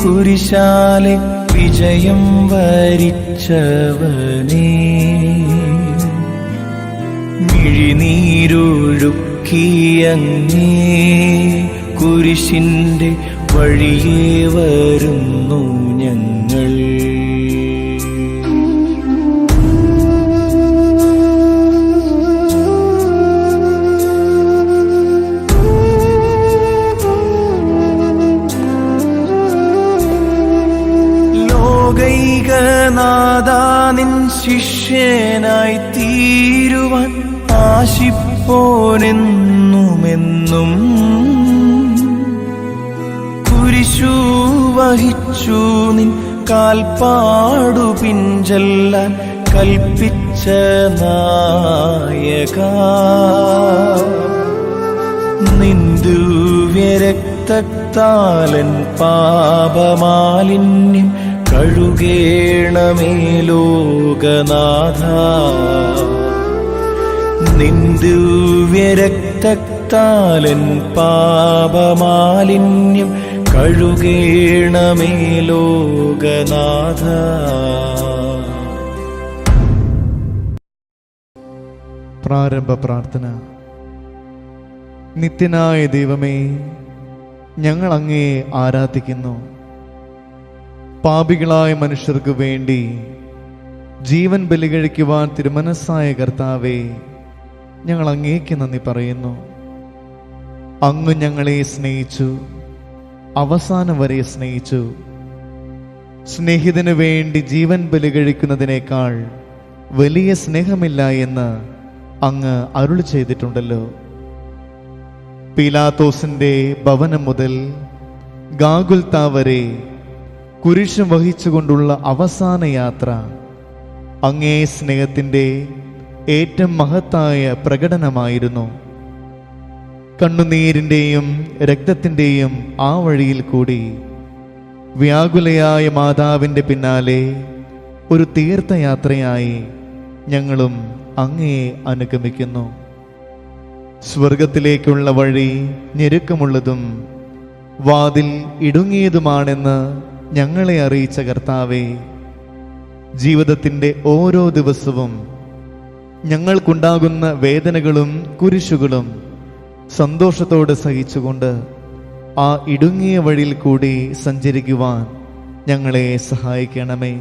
കുരിശാലെ വിജയം വരിച്ചവനേ, മിഴിനീരൊഴുക്കിയങ്ങേ കുരിശിന്റെ വഴിയേ വരുന്നു ഞങ്ങൾ. ലോകൈകനാഥാ നിൻ ശിഷ്യനായി തീരുവാൻ ആശിപ്പോനെന്നുമെന്നും കുരിശു വഹിച്ചു നിൻ കാൽപ്പാടു പിഞ്ചെല്ലാൻ കൽപ്പിച്ച നായകാ, നിൻ ദിവ്യരക്തത്താലൻ പാപമാലിന്യം കഴുകേണമേ ലോകനാഥാ. നിൻ ദിവ്യരക്തത്താലൻ പാപമാലിന്യം കഴുകേണമേ ലോകനാഥാ. പ്രാരംഭ പ്രാർത്ഥന. നിത്യനായ ദൈവമേ, ഞങ്ങൾ അങ്ങയെ ആരാധിക്കുന്നു. പാപികളായ മനുഷ്യർക്ക് വേണ്ടി ജീവൻ ബലികഴിക്കുവാൻ തിരുമനസ്സായ കർത്താവേ, ഞങ്ങൾ അങ്ങേക്ക് നന്ദി പറയുന്നു. അങ്ങ് ഞങ്ങളെ സ്നേഹിച്ചു, അവസാനം വരെ സ്നേഹിച്ചു. സ്നേഹിതന് വേണ്ടി ജീവൻ ബലികഴിക്കുന്നതിനേക്കാൾ വലിയ സ്നേഹമില്ല എന്ന് അങ്ങ് അരുളി ചെയ്തിട്ടുണ്ടല്ലോ. പീലാത്തോസിന്റെ ഭവനം മുതൽ ഗാഗുൽത്താ വരെ കുരിശ് വഹിച്ചുകൊണ്ടുള്ള അവസാന യാത്ര അങ്ങേ സ്നേഹത്തിൻ്റെ ഏറ്റവും മഹത്തായ പ്രകടനമായിരുന്നു. കണ്ണുനീരിൻ്റെയും രക്തത്തിൻ്റെയും ആ വഴിയിൽ കൂടി വ്യാകുലയായ മാതാവിൻ്റെ പിന്നാലെ ഒരു തീർത്ഥയാത്രയായി ഞങ്ങളും അങ്ങയെ അനുഗമിക്കുന്നു. സ്വർഗത്തിലേക്കുള്ള വഴി ഞെരുക്കമുള്ളതും വാതിൽ ഇടുങ്ങിയതുമാണെന്ന് ഞങ്ങളെ അറിയിച്ച കർത്താവേ, ജീവിതത്തിൻ്റെ ഓരോ ദിവസവും ഞങ്ങൾക്കുണ്ടാകുന്ന വേദനകളും കുരിശുകളും സന്തോഷത്തോടെ സഹിച്ചുകൊണ്ട് ആ ഇടുങ്ങിയ വഴിയിൽ കൂടി സഞ്ചരിക്കുവാൻ ഞങ്ങളെ സഹായിക്കണമേ.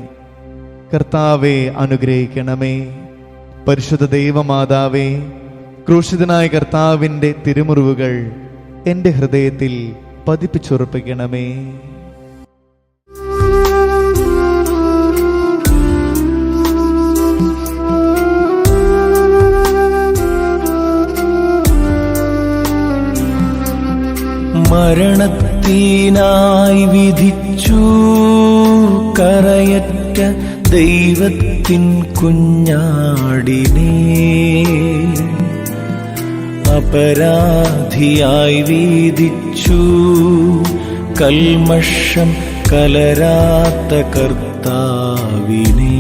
കർത്താവെ അനുഗ്രഹിക്കണമേ. പരിശുദ്ധ ദൈവമാതാവേ, ക്രൂശിതനായ കർത്താവിൻ്റെ തിരുമുറിവുകൾ എൻ്റെ ഹൃദയത്തിൽ പതിപ്പിച്ചുറപ്പിക്കണമേ. മരണത്തിനായി വിധിച്ചു കരയറ്റ ദൈവത്തിൻ കുഞ്ഞാടിനെ, അപരാധിയായി വിധിച്ചു കൽമഷം കലരാത്ത കർത്താവിനെ.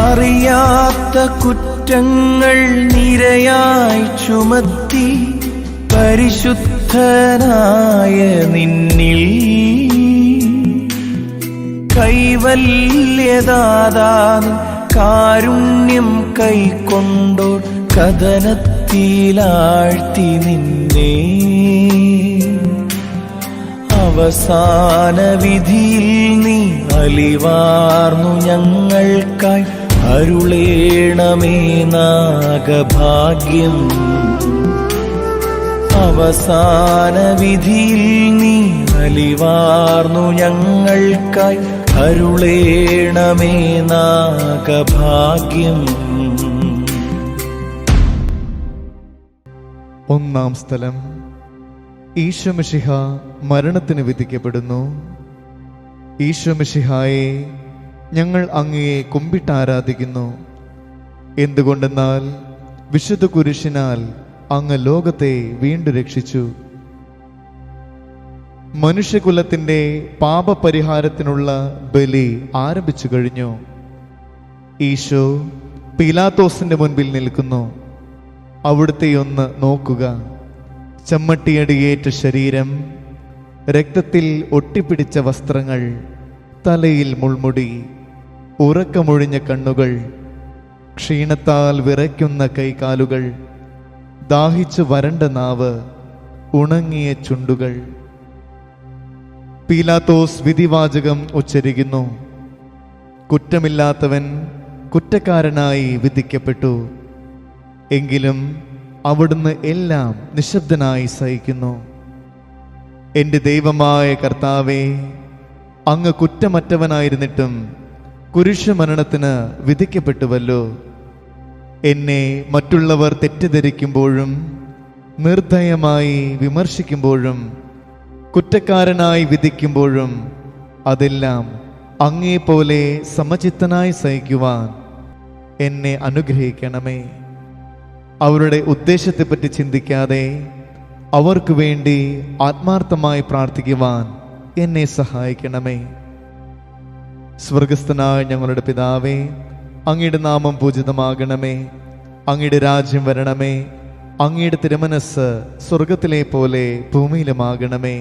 അറിയാത്ത കുറ്റങ്ങൾ നിരയായി ചുമത്തി പരിശുദ്ധനായ നിന്നിൽ കൈവല്യദാതാവിൻ കാരുണ്യം കൈക്കൊണ്ടോർ കഥനത്തിലാഴ്ത്തി നിന്നെ. അവസാന വിധിയിൽ നീ അലിവാർന്നു ഞങ്ങൾക്കായി അരുളേണമേ നാഗഭാഗ്യം. അവസാന വിധിയിൽ നീ അലിവാർന്നു ഞങ്ങൾക്കായി അരുളേണമേ നാഗഭാഗ്യം. ഒന്നാം സ്ഥലം. ഈശോ മിശിഹ മരണത്തിന് വിധിക്കപ്പെടുന്നു. ഈശോ മിശിഹായെ, ഞങ്ങൾ അങ്ങയെ കുമ്പിട്ടാരാധിക്കുന്നു. എന്തുകൊണ്ടെന്നാൽ വിശുദ്ധ കുരിശിനാൽ അങ്ങ് ലോകത്തെ വീണ്ടും രക്ഷിച്ചു. മനുഷ്യകുലത്തിൻ്റെ പാപപരിഹാരത്തിനുള്ള ബലി ആരംഭിച്ചു കഴിഞ്ഞു. ഈശോ പീലാത്തോസിന്റെ മുൻപിൽ നിൽക്കുന്നു. അവിടുത്തെ ഒന്ന് നോക്കുക. ചമ്മട്ടിയടിയേറ്റ ശരീരം, രക്തത്തിൽ ഒട്ടിപ്പിടിച്ച വസ്ത്രങ്ങൾ, തലയിൽ മുൾമുടി, ഉറക്കമൊഴിഞ്ഞ കണ്ണുകൾ, ക്ഷീണത്താൽ വിറയ്ക്കുന്ന കൈകാലുകൾ, ദാഹിച്ചു വരണ്ട നാവ്, ഉണങ്ങിയ ചുണ്ടുകൾ. പീലാത്തോസ് വിധിവാചകം ഉച്ചരിക്കുന്നു. കുറ്റമില്ലാത്തവൻ കുറ്റക്കാരനായി വിധിക്കപ്പെട്ടു. എങ്കിലും അവിടുന്ന് എല്ലാം നിശബ്ദനായി സഹിക്കുന്നു. എൻ്റെ ദൈവമായ കർത്താവേ, അങ്ങ് കുറ്റമറ്റവനായിരുന്നിട്ടും കുരിശുമരണത്തിന് വിധിക്കപ്പെട്ടുവല്ലോ. എന്നെ മറ്റുള്ളവർ തെറ്റിദ്ധരിക്കുമ്പോഴും നിർദ്ദയമായി വിമർശിക്കുമ്പോഴും കുറ്റക്കാരനായി വിധിക്കുമ്പോഴും അതെല്ലാം അങ്ങേപ്പോലെ സമചിത്തനായി സഹിക്കുവാൻ എന്നെ അനുഗ്രഹിക്കണമേ. അവരുടെ ഉദ്ദേശത്തെപ്പറ്റി ചിന്തിക്കാതെ അവർക്ക് വേണ്ടി ആത്മാർത്ഥമായി പ്രാർത്ഥിക്കുവാൻ എന്നെ സഹായിക്കണമേ. സ്വർഗസ്ഥനായ ഞങ്ങളുടെ പിതാവേ, അങ്ങയുടെ നാമം പൂജിതമാകണമേ. അങ്ങയുടെ രാജ്യം വരണമേ. അങ്ങയുടെ തിരുമനസ്സ് സ്വർഗത്തിലെ പോലെ ഭൂമിയിലുമാകണമേ.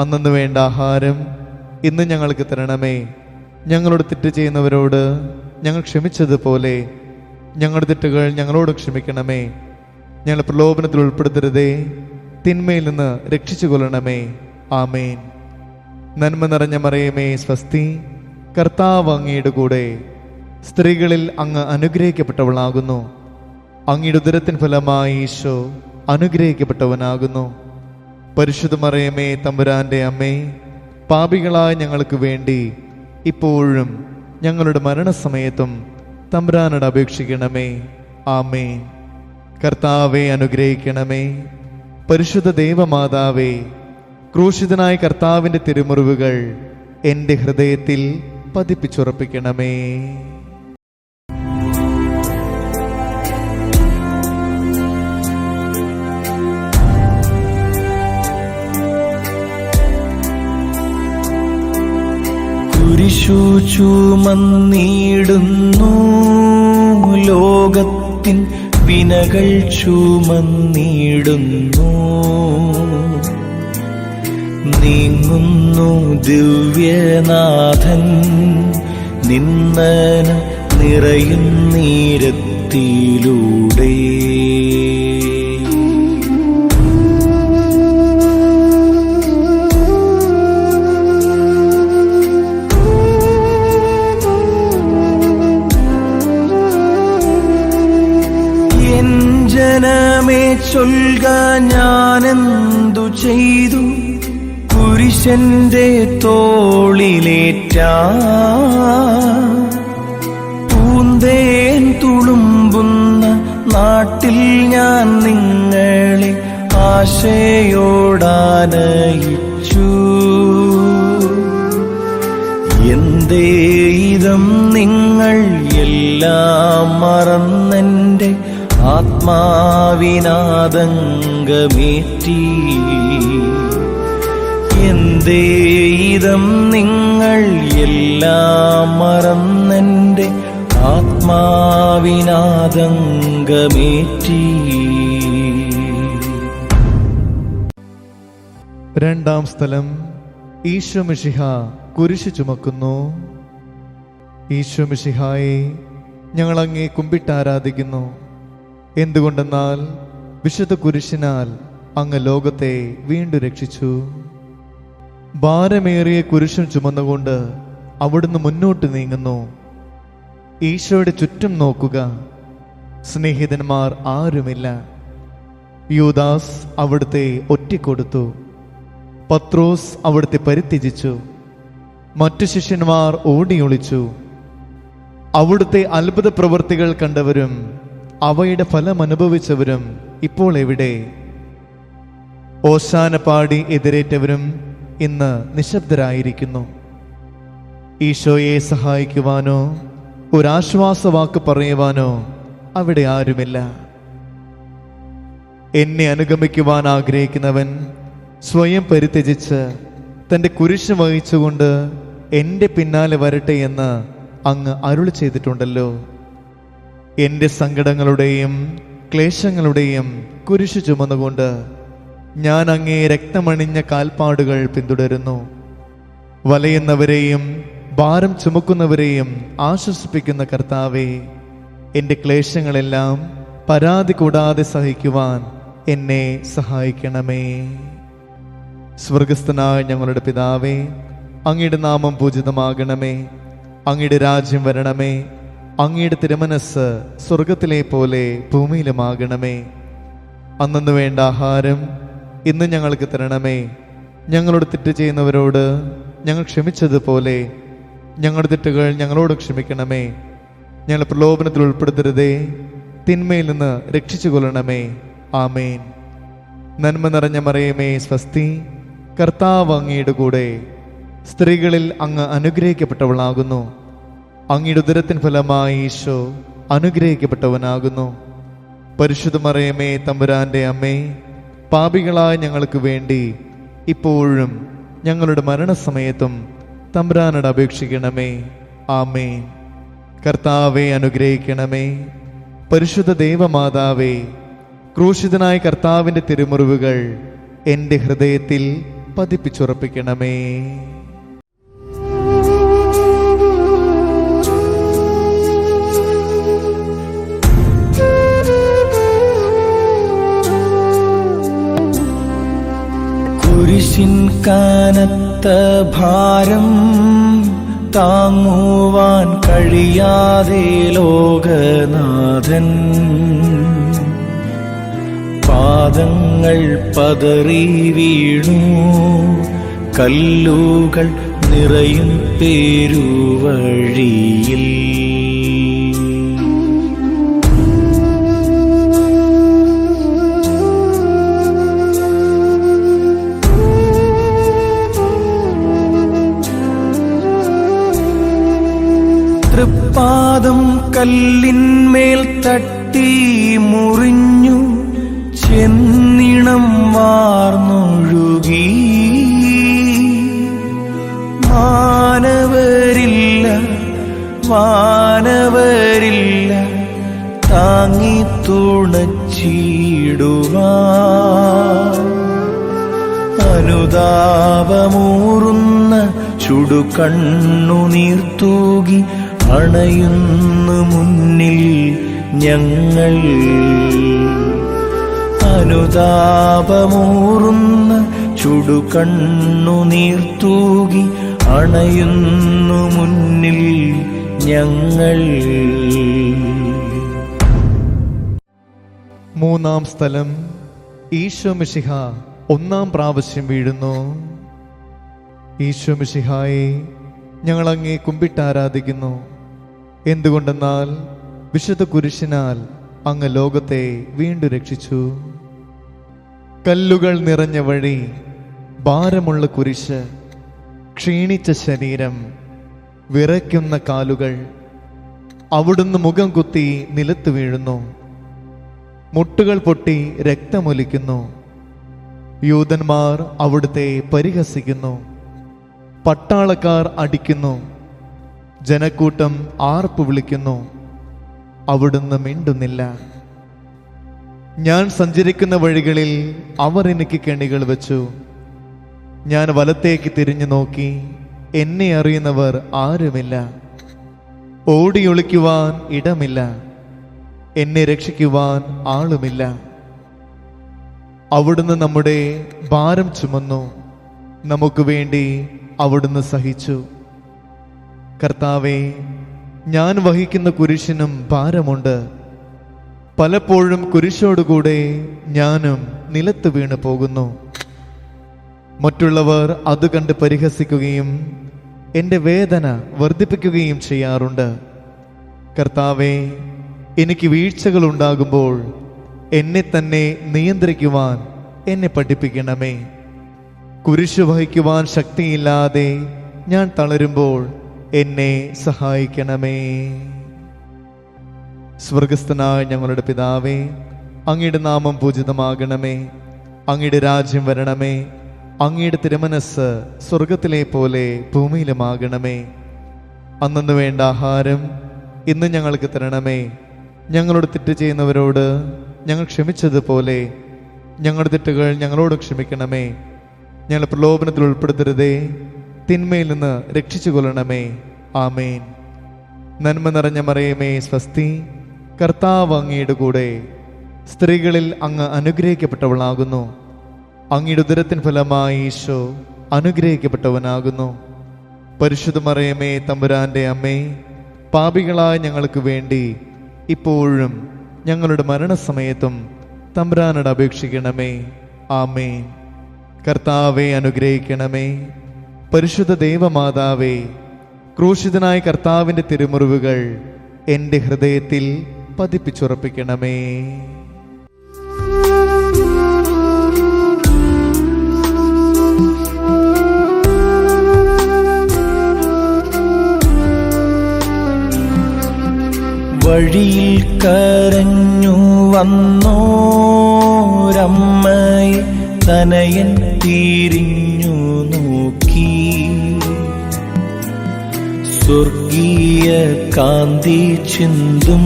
അന്നു വേണ്ട ആഹാരം ഇന്ന് ഞങ്ങൾക്ക് തരണമേ. ഞങ്ങളോട് തെറ്റ് ചെയ്യുന്നവരോട് ഞങ്ങൾ ക്ഷമിച്ചതുപോലെ ഞങ്ങളുടെ തെറ്റുകൾ ഞങ്ങളോട് ക്ഷമിക്കണമേ. ഞങ്ങളെ പ്രലോഭനത്തിൽ ഉൾപ്പെടുത്തരുതേ, തിന്മയിൽ നിന്ന് രക്ഷിച്ചു കൊള്ളണമേ. ആമേൻ. നന്മ നിറഞ്ഞ മറിയമേ, സ്വസ്തി, കർത്താവ് അങ്ങയുടെ കൂടെ, സ്ത്രീകളിൽ അങ്ങ് അനുഗ്രഹിക്കപ്പെട്ടവളാകുന്നു. അങ്ങയുടെ ഉദരത്തിൻ ഫലമായി ഈശോ അനുഗ്രഹിക്കപ്പെട്ടവനാകുന്നു. പരിശുദ്ധ മറിയമേ, തമ്പുരാന്റെ അമ്മേ, പാപികളായ ഞങ്ങൾക്ക് വേണ്ടി ഇപ്പോഴും ഞങ്ങളുടെ മരണസമയത്തും തമ്പുരാനോട് അപേക്ഷിക്കണമേ. ആമേൻ. കർത്താവെ അനുഗ്രഹിക്കണമേ. പരിശുദ്ധ ദൈവമാതാവേ, ക്രൂശിതനായ കർത്താവിൻ്റെ തിരുമുറിവുകൾ എൻ്റെ ഹൃദയത്തിൽ പതിപ്പിച്ചുറപ്പിക്കണമേ. കുരിശു ചുമന്നിടുന്നു, ലോകത്തിൻ വിനകൾ ചുമന്നിടുന്നു. നീങ്ങുന്നു ദിവ്യനാഥൻ, നിന്നന നിറയുന്നീരത്തിലൂടെ. ജനമേ ചൊൽക, ഞാനെന്തു ചെയ്തു കുരിശന്റെ തോളിലേറ്റ. പൂന്തേൻ തുളുമ്പുന്ന നാട്ടിൽ ഞാൻ നിങ്ങളെ ആശയോടാനയിച്ചു. എന്തേ ഇതം നിങ്ങൾ എല്ലാം മറന്നെൻ്റെ ആത്മാവിനാദംഗമേറ്റി. എന്തേ ഇതം നിങ്ങൾ എല്ലാം മറന്നെൻ്റെ ആത്മാവിനാദംഗമേറ്റി. രണ്ടാം സ്ഥലം, ഈശോ മിശിഹ കുരിശ് ചുമക്കുന്നു. ഈശോ മിശിഹായെ, ഞങ്ങൾ അങ്ങേ കുമ്പിട്ട് ആരാധിക്കുന്നു. എന്തുകൊണ്ടെന്നാൽ വിശുദ്ധ കുരിശിനാൽ അങ്ങ് ലോകത്തെ വീണ്ടും രക്ഷിച്ചു. ഭാരമേറിയ കുരിശും ചുമന്നുകൊണ്ട് അവിടുന്ന് മുന്നോട്ട് നീങ്ങുന്നു. ഈശോയുടെ ചുറ്റും നോക്കുക. സ്നേഹിതന്മാർ ആരുമില്ല. യൂദാസ് അവിടുത്തെ ഒറ്റിക്കൊടുത്തു. പത്രോസ് അവിടുത്തെ പരിത്യജിച്ചു. മറ്റു ശിഷ്യന്മാർ ഓടിയൊളിച്ചു. അവിടുത്തെ അത്ഭുത പ്രവൃത്തികൾ കണ്ടവരും അവയുടെ ഫലം അനുഭവിച്ചവരും ഇപ്പോൾ എവിടെ? ഓശാന പാടി എതിരേറ്റവരും ഇന്ന് നിശബ്ദരായിരിക്കുന്നു. ഈശോയെ സഹായിക്കുവാനോ ഒരാശ്വാസവാക്ക് പറയുവാനോ അവിടെ ആരുമില്ല. എന്നെ അനുഗമിക്കുവാൻ ആഗ്രഹിക്കുന്നവൻ സ്വയം പരിത്യജിച്ച് തൻ്റെ കുരിശ് വഹിച്ചുകൊണ്ട് എൻ്റെ പിന്നാലെ വരട്ടെ എന്ന് അങ്ങ് അരുളി ചെയ്തിട്ടുണ്ടല്ലോ. എൻ്റെ സങ്കടങ്ങളുടെയും ക്ലേശങ്ങളുടെയും കുരിശ് ചുമന്നുകൊണ്ട് ഞാൻ അങ്ങേ രക്തമണിഞ്ഞ കാൽപ്പാടുകൾ പിന്തുടരുന്നു. വലയുന്നവരെയും ഭാരം ചുമക്കുന്നവരെയും ആശ്വസിപ്പിക്കുന്ന കർത്താവേ, എൻ്റെ ക്ലേശങ്ങളെല്ലാം പരാതി കൂടാതെ സഹിക്കുവാൻ എന്നെ സഹായിക്കണമേ. സ്വർഗസ്ഥനായ ഞങ്ങളുടെ പിതാവേ, അങ്ങയുടെ നാമം പൂജിതമാകണമേ. അങ്ങയുടെ രാജ്യം വരണമേ. അങ്ങയുടെ തിരുമനസ്സ് സ്വർഗത്തിലെ പോലെ ഭൂമിയിലുമാകണമേ. അന്നു വേണ്ട ആഹാരം ഇന്ന് ഞങ്ങൾക്ക് തരണമേ. ഞങ്ങളോട് തെറ്റ് ചെയ്യുന്നവരോട് ഞങ്ങൾ ക്ഷമിച്ചതുപോലെ ഞങ്ങളുടെ തെറ്റുകൾ ഞങ്ങളോട് ക്ഷമിക്കണമേ. ഞങ്ങൾ പ്രലോഭനത്തിൽ ഉൾപ്പെടുത്തരുതേ, തിന്മയിൽ നിന്ന് രക്ഷിച്ചു കൊള്ളണമേ. ആമേൻ. നന്മ നിറഞ്ഞ മറിയമേ, സ്വസ്തി, കർത്താവ് അങ്ങയുടെ കൂടെ. സ്ത്രീകളിൽ അങ്ങ് അനുഗ്രഹിക്കപ്പെട്ടവളാകുന്നു. അങ്ങയുടെ ഉദരത്തിൻ ഫലമായി ഈശോ അനുഗ്രഹിക്കപ്പെട്ടവനാകുന്നു. പരിശുദ്ധ മറിയമേ, തമ്പുരാന്റെ അമ്മേ, പാപികളായ ഞങ്ങൾക്ക് വേണ്ടി ഇപ്പോഴും ഞങ്ങളുടെ മരണസമയത്തും തമ്പുരാനോട് അപേക്ഷിക്കണമേ. ആമേൻ. കർത്താവെ അനുഗ്രഹിക്കണമേ. പരിശുദ്ധ ദൈവമാതാവേ, ക്രൂശിതനായ കർത്താവിൻ്റെ തിരുമുറിവുകൾ എൻ്റെ ഹൃദയത്തിൽ പതിപ്പിച്ചുറപ്പിക്കണമേ. കുരിശിൻ കനത്ത ഭാരം താങ്ങുവാൻ കഴിയാതെ ലോകനാഥൻ പാദങ്ങൾ പതറി വീണു. കല്ലുകൾ നിറയും പേരുവഴിയിൽ. തൃപ്പാദം കല്ലിന്മേൽ തട്ടി മുറിഞ്ഞു. ചെന്നിണം വാർന്നൊഴുകി. മാനവരില്ല, വാനവരില്ല താങ്ങി തുണച്ചിടുവാൻ. അനുതാപമൂറുന്ന ചുടുകണ്ണുനീർത്തൂകി അണയുന്നു മുന്നിൽ ഞങ്ങൾ. അനുതാപമൂറുന്ന ചുടുകണ്ണുനീർത്തൂകി അണയുന്നു മുന്നിൽ ഞങ്ങൾ. മൂന്നാം സ്ഥലം, ഈശോ മിശിഹ ഒന്നാം പ്രാവശ്യം വീഴുന്നു. ഈശോ മിശിഹായെ, ഞങ്ങൾ അങ്ങേ കുമ്പിട്ട് ആരാധിക്കുന്നു. എന്തുകൊണ്ടെന്നാൽ വിശുദ്ധ കുരിശിനാൽ അങ്ങ് ലോകത്തെ വീണ്ടും രക്ഷിച്ചു. കല്ലുകൾ നിറഞ്ഞ വഴി, ഭാരമുള്ള കുരിശ്, ക്ഷീണിച്ച ശരീരം, വിറയ്ക്കുന്ന കാലുകൾ. അവിടുന്ന് മുഖം കുത്തി നിലത്ത് വീഴുന്നു. മുട്ടുകൾ പൊട്ടി രക്തമൊലിക്കുന്നു. യൂതന്മാർ അവിടുത്തെ പരിഹസിക്കുന്നു. പട്ടാളക്കാർ അടിക്കുന്നു. ജനക്കൂട്ടം ആർപ്പ് വിളിക്കുന്നു. അവിടുന്ന് മിണ്ടുന്നില്ല. ഞാൻ സഞ്ചരിക്കുന്ന വഴികളിൽ അവർ എനിക്ക് കെണികൾ വെച്ചു. ഞാൻ വലത്തേക്ക് തിരിഞ്ഞു നോക്കി. എന്നെ അറിയുന്നവർ ആരുമില്ല. ഓടിയൊളിക്കുവാൻ ഇടമില്ല. എന്നെ രക്ഷിക്കുവാൻ ആളുമില്ല. അവിടുന്ന് നമ്മുടെ ഭാരം ചുമന്നു. നമുക്ക് വേണ്ടി അവിടുന്ന് സഹിച്ചു. കർത്താവേ, ഞാൻ വഹിക്കുന്ന കുരിശിനും ഭാരമുണ്ട്. പലപ്പോഴും കുരിശോടുകൂടെ ഞാനും നിലത്ത് വീണു പോകുന്നു. മറ്റുള്ളവർ അത് കണ്ട് പരിഹസിക്കുകയും എൻ്റെ വേദന വർദ്ധിപ്പിക്കുകയും ചെയ്യാറുണ്ട്. കർത്താവേ, എനിക്ക് വീഴ്ചകൾ ഉണ്ടാകുമ്പോൾ എന്നെ തന്നെ നിയന്ത്രിക്കുവാൻ എന്നെ പഠിപ്പിക്കണമേ. കുരിശു വഹിക്കുവാൻ ശക്തിയില്ലാതെ ഞാൻ തളരുമ്പോൾ എന്നെ സഹായിക്കണമേ. സ്വർഗസ്ഥനായ ഞങ്ങളുടെ പിതാവേ, അങ്ങയുടെ നാമം പൂജിതമാകണമേ. അങ്ങയുടെ രാജ്യം വരണമേ. അങ്ങയുടെ തിരുമനസ് സ്വർഗത്തിലെ പോലെ ഭൂമിയിലുമാകണമേ. അന്നു വേണ്ട ആഹാരം ഇന്ന് ഞങ്ങൾക്ക് തരണമേ. ഞങ്ങളോട് തെറ്റ് ചെയ്യുന്നവരോട് ഞങ്ങൾ ക്ഷമിച്ചതുപോലെ ഞങ്ങളുടെ തെറ്റുകൾ ഞങ്ങളോട് ക്ഷമിക്കണമേ. ഞങ്ങൾ പ്രലോഭനത്തിൽ ഉൾപ്പെടുത്തരുതേ, തിന്മയിൽ നിന്ന് രക്ഷിച്ചു കൊള്ളണമേ. ആമേൻ. നന്മ നിറഞ്ഞ മറിയമേ സ്വസ്തി, കർത്താവ് അങ്ങയുടെ കൂടെ, സ്ത്രീകളിൽ അങ്ങ് അനുഗ്രഹിക്കപ്പെട്ടവളാകുന്നു. അങ്ങയുടെ ഉദരത്തിൻ ഫലമായി ഈശോ അനുഗ്രഹിക്കപ്പെട്ടവനാകുന്നു. പരിശുദ്ധ മറിയമേ തമ്പുരാന്റെ അമ്മേ, പാപികളായ ഞങ്ങൾക്ക് വേണ്ടി ഇപ്പോഴും ഞങ്ങളുടെ മരണസമയത്തും തമ്പുരാനോട് അപേക്ഷിക്കണമേ. ആമേൻ. കർത്താവെ അനുഗ്രഹിക്കണമേ. പരിശുദ്ധ ദൈവമാതാവേ, ക്രൂശിതനായ കർത്താവിൻ്റെ തിരുമുറിവുകൾ എൻ്റെ ഹൃദയത്തിൽ പതിപ്പിച്ചുറപ്പിക്കണമേ. വഴിയിൽ കരഞ്ഞു വന്നോരമ്മയെ തനയൻ തിരിഞ്ഞു നോക്കി. സ്വർഗീയ കാന്തി ചിന്തും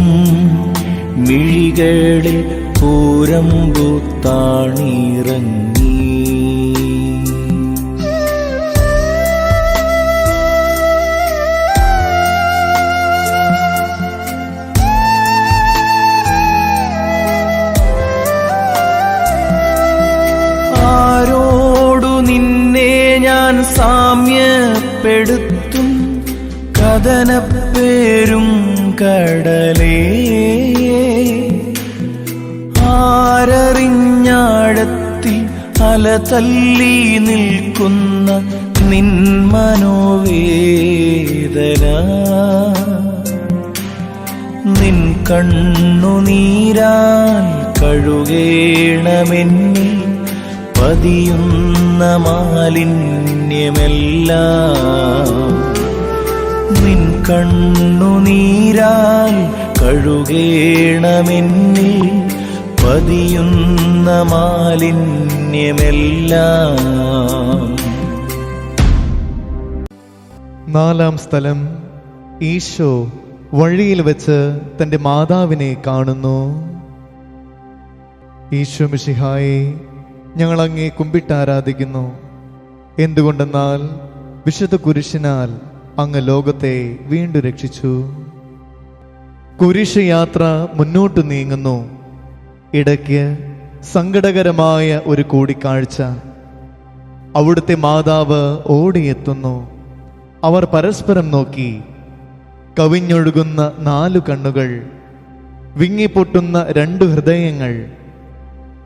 മിഴികളിൽ പൂരമ്പു താണിറങ്ങി. ആരോടു നിന്നെ ഞാൻ സാമ്യപ്പെടുത്തും, കഥനപ്പേരും കടലേ. ആരറിഞ്ഞാഴത്തിൽ അല തല്ലി നിൽക്കുന്ന നിൻ മനോവേദന. നിൻ കണ്ണുനീരാൽ കഴുകേണമെന്നിൽ പതിയുന്ന മാലിന്യമെല്ലാം. നിൻ കണ്ണുനീരാൽ കഴുകേണമെന്നിൽ പതിയുന്ന മാലിന്യമെല്ലാം. നാലാം സ്ഥലം, ഈശോ വഴിയിൽ വെച്ച് തൻ്റെ മാതാവിനെ കാണുന്നു. ഈശോ മിശിഹായെ, ഞങ്ങൾ അങ്ങേ കുമ്പിട്ടാരാധിക്കുന്നു. എന്തുകൊണ്ടെന്നാൽ വിശുദ്ധ കുരിശിനാൽ അങ്ങ് ലോകത്തെ വീണ്ടും രക്ഷിച്ചു. കുരിശ് യാത്ര മുന്നോട്ട് നീങ്ങുന്നു. ഇടയ്ക്ക് സങ്കടകരമായ ഒരു കൂടിക്കാഴ്ച. അവിടുത്തെ മാതാവ് ഓടിയെത്തുന്നു. അവർ പരസ്പരം നോക്കി. കവിഞ്ഞൊഴുകുന്ന 4 കണ്ണുകൾ, വിങ്ങിപ്പൊട്ടുന്ന 2 ഹൃദയങ്ങൾ.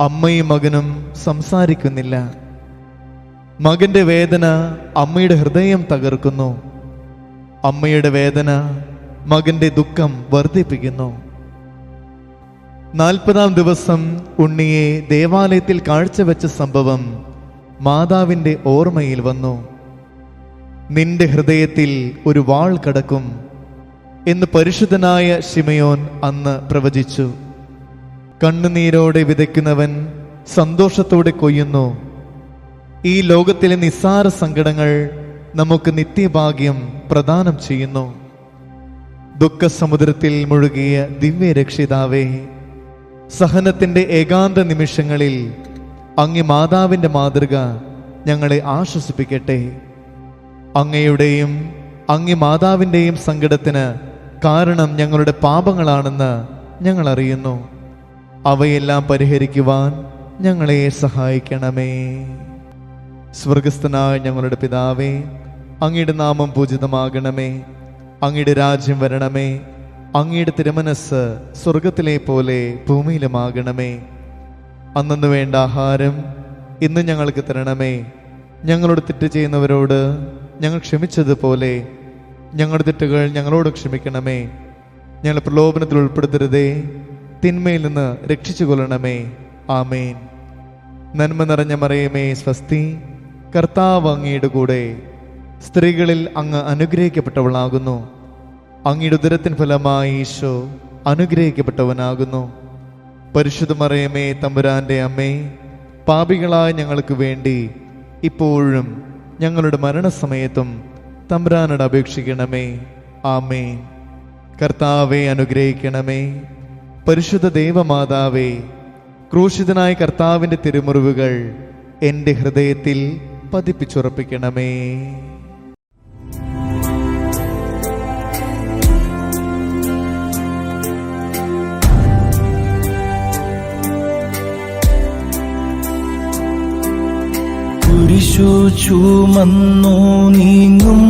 അമ്മയും മകനും സംസാരിക്കുന്നില്ല. മകന്റെ വേദന അമ്മയുടെ ഹൃദയം തകർക്കുന്നു. അമ്മയുടെ വേദന മകന്റെ ദുഃഖം വർദ്ധിപ്പിക്കുന്നു. 40-ാം ദിവസം ഉണ്ണിയെ ദേവാലയത്തിൽ കാഴ്ചവെച്ച സംഭവം മാതാവിൻ്റെ ഓർമ്മയിൽ വന്നു. നിന്റെ ഹൃദയത്തിൽ ഒരു വാൾ കടക്കും എന്ന് പരിശുദ്ധനായ ശിമയോൻ അന്ന് പ്രവചിച്ചു. കണ്ണുനീരോടെ വിതയ്ക്കുന്നവൻ സന്തോഷത്തോടെ കൊയ്യുന്നു. ഈ ലോകത്തിലെ നിസ്സാര സങ്കടങ്ങൾ നമുക്ക് നിത്യഭാഗ്യം പ്രദാനം ചെയ്യുന്നു. ദുഃഖസമുദ്രത്തിൽ മുഴുകിയ ദിവ്യരക്ഷിതാവേ, സഹനത്തിൻ്റെ ഏകാന്ത നിമിഷങ്ങളിൽ അങ്ങേ മാതാവിൻ്റെ മാതൃക ഞങ്ങളെ ആശ്വസിപ്പിക്കട്ടെ. അങ്ങയുടെയും അങ്ങേ മാതാവിൻ്റെയും സങ്കടത്തിന് കാരണം ഞങ്ങളുടെ പാപങ്ങളാണെന്ന് ഞങ്ങൾ അറിയുന്നു. അവയെല്ലാം പരിഹരിക്കുവാൻ ഞങ്ങളെ സഹായിക്കണമേ. സ്വർഗസ്ഥനായ ഞങ്ങളുടെ പിതാവേ, അങ്ങയുടെ നാമം പൂജിതമാകണമേ. അങ്ങയുടെ രാജ്യം വരണമേ. അങ്ങയുടെ തിരുമനസ് സ്വർഗത്തിലെ പോലെ ഭൂമിയിലുമാകണമേ. അന്നു വേണ്ട ആഹാരം ഇന്ന് ഞങ്ങൾക്ക് തരണമേ. ഞങ്ങളോട് തെറ്റ് ചെയ്യുന്നവരോട് ഞങ്ങൾ ക്ഷമിച്ചതുപോലെ ഞങ്ങളുടെ തെറ്റുകൾ ഞങ്ങളോട് ക്ഷമിക്കണമേ. ഞങ്ങൾ പ്രലോഭനത്തിൽ ഉൾപ്പെടുത്തരുതേ, തിന്മയിൽ നിന്ന് രക്ഷിച്ചു കൊള്ളണമേ. ആമേൻ. നന്മ നിറഞ്ഞ മറിയമേ സ്വസ്തി, കർത്താവ് അങ്ങയുടെ കൂടെ, സ്ത്രീകളിൽ അങ്ങ് അനുഗ്രഹിക്കപ്പെട്ടവളാകുന്നു. അങ്ങയുടെ ഉദരത്തിൻ ഫലമായി ഈശോ അനുഗ്രഹിക്കപ്പെട്ടവനാകുന്നു. പരിശുദ്ധ മറിയമേ തമ്പുരാന്റെ അമ്മേ, പാപികളായ ഞങ്ങൾക്ക് വേണ്ടി ഇപ്പോഴും ഞങ്ങളുടെ മരണസമയത്തും തമ്പുരാനോട് അപേക്ഷിക്കണമേ. ആമേൻ. കർത്താവെ അനുഗ്രഹിക്കണമേ. പരിശുദ്ധ ദൈവമാതാവേ, ക്രൂശിതനായ കർത്താവിൻ്റെ തിരുമുറിവുകൾ എൻ്റെ ഹൃദയത്തിൽ പതിപ്പിച്ചുറപ്പിക്കണമേ. കുരിശു ചുമന്നു നീങ്ങും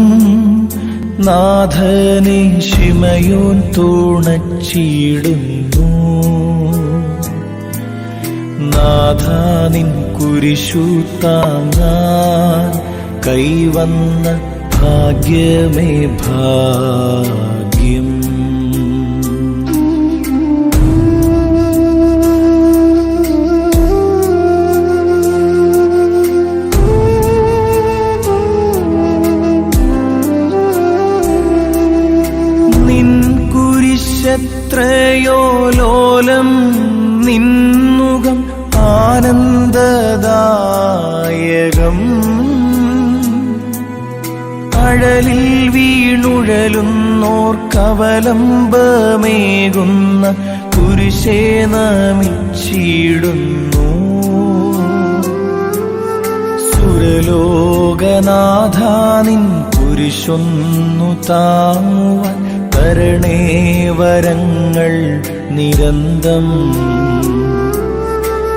നാഥനെ ശിമയോൻ തുണച്ചിടുന്നു. നാഥ നിൻ കുരിശു താങ്ങാൻ കൈവന്ന ഭാഗ്യമേ ഭാഗ്യം. എത്രയോ ലോലം നിന്നുകം ആനന്ദദായകം. അഴലിൽ വീണുഴലുന്നോർക്കവലംബമേകുന്ന കുരിശേ നമിച്ചിടുന്നു. സുരലോകനാഥ നിൻ കുരിശൊന്നു താങ്ങുവാൻ തരണേ വരങ്ങൾ നിരന്തം.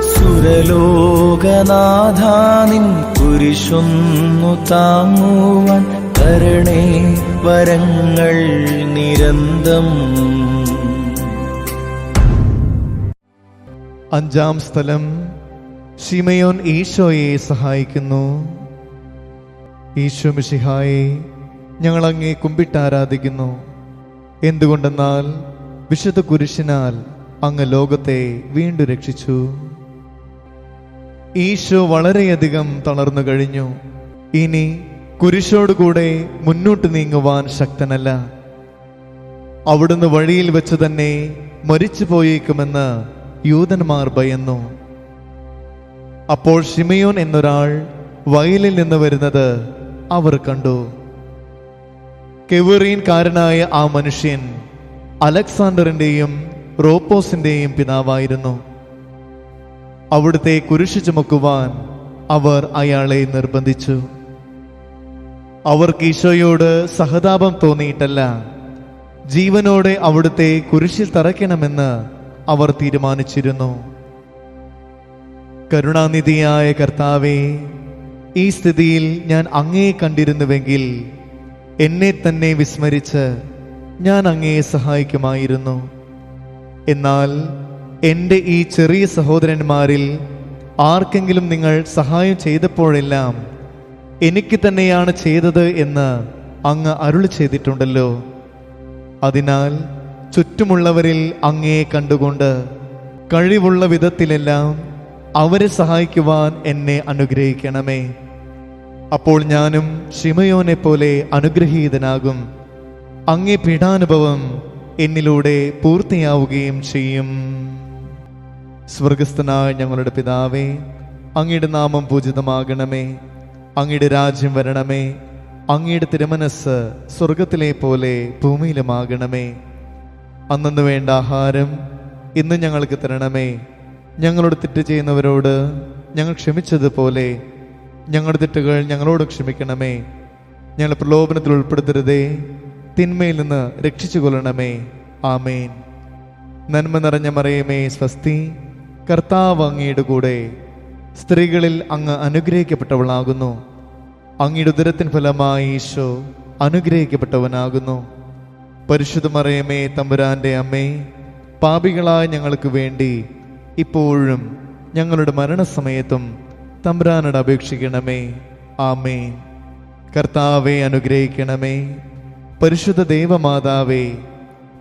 സുരലോകനാഥ നിൻ കുരിശൊന്നു താങ്ങുവാൻ തരണേ വരങ്ങൾ നിരന്തം. അഞ്ചാം സ്ഥലം, ശിമയോൻ ഈശോയെ സഹായിക്കുന്നു. ഈശോ മിശിഹായെ, ഞങ്ങൾ അങ്ങേ കുമ്പിട്ടാരാധിക്കുന്നു. എന്തുകൊണ്ടെന്നാൽ വിശുദ്ധ കുരിശിനാൽ അങ്ങ് ലോകത്തെ വീണ്ടും രക്ഷിച്ചു. ഈശോ വളരെയധികം തളർന്നു കഴിഞ്ഞു. ഇനി കുരിശോടുകൂടെ മുന്നോട്ട് നീങ്ങുവാൻ ശക്തനല്ല. അവിടുന്ന് വഴിയിൽ വെച്ച് തന്നെ മരിച്ചു പോയേക്കുമെന്ന് യൂതന്മാർ ഭയന്നു. അപ്പോൾ ശിമയോൻ എന്നൊരാൾ വയലിൽ നിന്ന് വരുന്നത് അവർ കണ്ടു. കെവറീൻകാരനായ ആ മനുഷ്യൻ അലക്സാണ്ടറിന്റെയും റോപ്പോസിന്റെയും പിതാവായിരുന്നു. അവിടുത്തെ കുരിശ് ചുമക്കുവാൻ അവർ അയാളെ നിർബന്ധിച്ചു. അവർക്ക് ഈശോയോട് സഹതാപം തോന്നിയിട്ടല്ല, ജീവനോടെ അവിടുത്തെ കുരിശിൽ തറയ്ക്കണമെന്ന് അവർ തീരുമാനിച്ചിരുന്നു. കരുണാനിധിയായ കർത്താവേ, ഈ സ്ഥിതിയിൽ ഞാൻ അങ്ങയെ കണ്ടിരുന്നുവെങ്കിൽ എന്നെ തന്നെ വിസ്മരിച്ച് ഞാൻ അങ്ങയെ സഹായിക്കുമായിരുന്നു. എന്നാൽ എൻ്റെ ഈ ചെറിയ സഹോദരന്മാരിൽ ആർക്കെങ്കിലും നിങ്ങൾ സഹായം ചെയ്തപ്പോഴെല്ലാം എനിക്ക് തന്നെയാണ് ചെയ്തത് എന്ന് അങ്ങ് അരുളി ചെയ്തിട്ടുണ്ടല്ലോ. അതിനാൽ ചുറ്റുമുള്ളവരിൽ അങ്ങയെ കണ്ടുകൊണ്ട് കഴിവുള്ള വിധത്തിലെല്ലാം അവരെ സഹായിക്കുവാൻ എന്നെ അനുഗ്രഹിക്കണമേ. അപ്പോൾ ഞാനും ശിമയോനെ പോലെ അനുഗ്രഹീതനാകും. അങ്ങേ പീഡാനുഭവം എന്നിലൂടെ പൂർത്തിയാവുകയും ചെയ്യും. സ്വർഗസ്ഥനായ ഞങ്ങളുടെ പിതാവേ, അങ്ങയുടെ നാമം പൂജിതമാകണമേ. അങ്ങയുടെ രാജ്യം വരണമേ. അങ്ങയുടെ തിരുമനസ് സ്വർഗത്തിലെ പോലെ ഭൂമിയിലുമാകണമേ. അന്നു വേണ്ട ആഹാരം ഇന്ന് ഞങ്ങൾക്ക് തരണമേ. ഞങ്ങളോട് തെറ്റ് ചെയ്യുന്നവരോട് ഞങ്ങൾ ക്ഷമിച്ചതുപോലെ ഞങ്ങളുടെ തെറ്റുകൾ ഞങ്ങളോട് ക്ഷമിക്കണമേ. ഞങ്ങൾ പ്രലോഭനത്തിൽ ഉൾപ്പെടുത്തരുതേ, തിന്മയിൽ നിന്ന് രക്ഷിച്ചു കൊള്ളണമേ. ആമേൻ. നന്മ നിറഞ്ഞ മറിയമേ സ്വസ്തി, കർത്താവ് അങ്ങയുടെ കൂടെ, സ്ത്രീകളിൽ അങ്ങ് അനുഗ്രഹിക്കപ്പെട്ടവളാകുന്നു. അങ്ങയുടെ ഉദരത്തിൻ ഫലമായി ഈശോ അനുഗ്രഹിക്കപ്പെട്ടവനാകുന്നു. പരിശുദ്ധ മറിയമേ തമ്പുരാന്റെ അമ്മേ, പാപികളായ ഞങ്ങൾക്ക് വേണ്ടി ഇപ്പോഴും ഞങ്ങളുടെ മരണസമയത്തും തമ്പുരാനോട് അപേക്ഷിക്കണമേ. ആമേൻ. കർത്താവെ അനുഗ്രഹിക്കണമേ. പരിശുദ്ധ ദൈവമാതാവേ,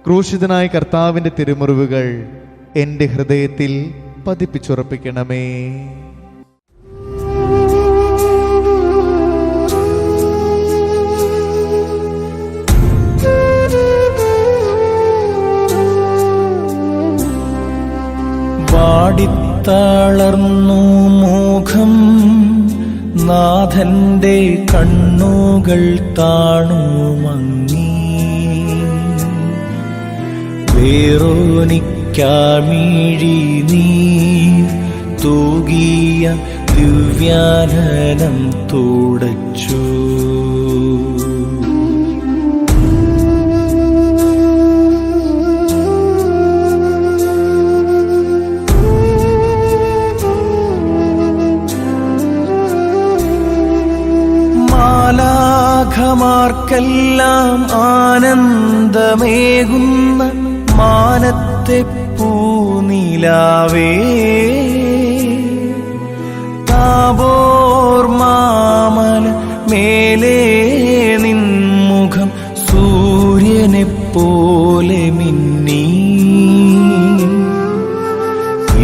ക്രൂശിതനായ കർത്താവിൻ്റെ തിരുമുറിവുകൾ എൻ്റെ ഹൃദയത്തിൽ പതിപ്പിച്ചുറപ്പിക്കണമേ. വാടിത്തളർന്നു മുഖം നാഥന്റെ കണ്ണുകൾ താണു മങ്ങി. വേറോനിക്കാമിഴി നീർ തൂകിയ ദിവ്യാനനം തുടച്ചു. മാലാഖമാർക്കെല്ലാം ആനന്ദമേകുന്ന മാനത്തെ പൂനിലാവേ, താബോർ മാമല മേലേ നിൻമുഖം സൂര്യനെ പോലെ മിന്നി.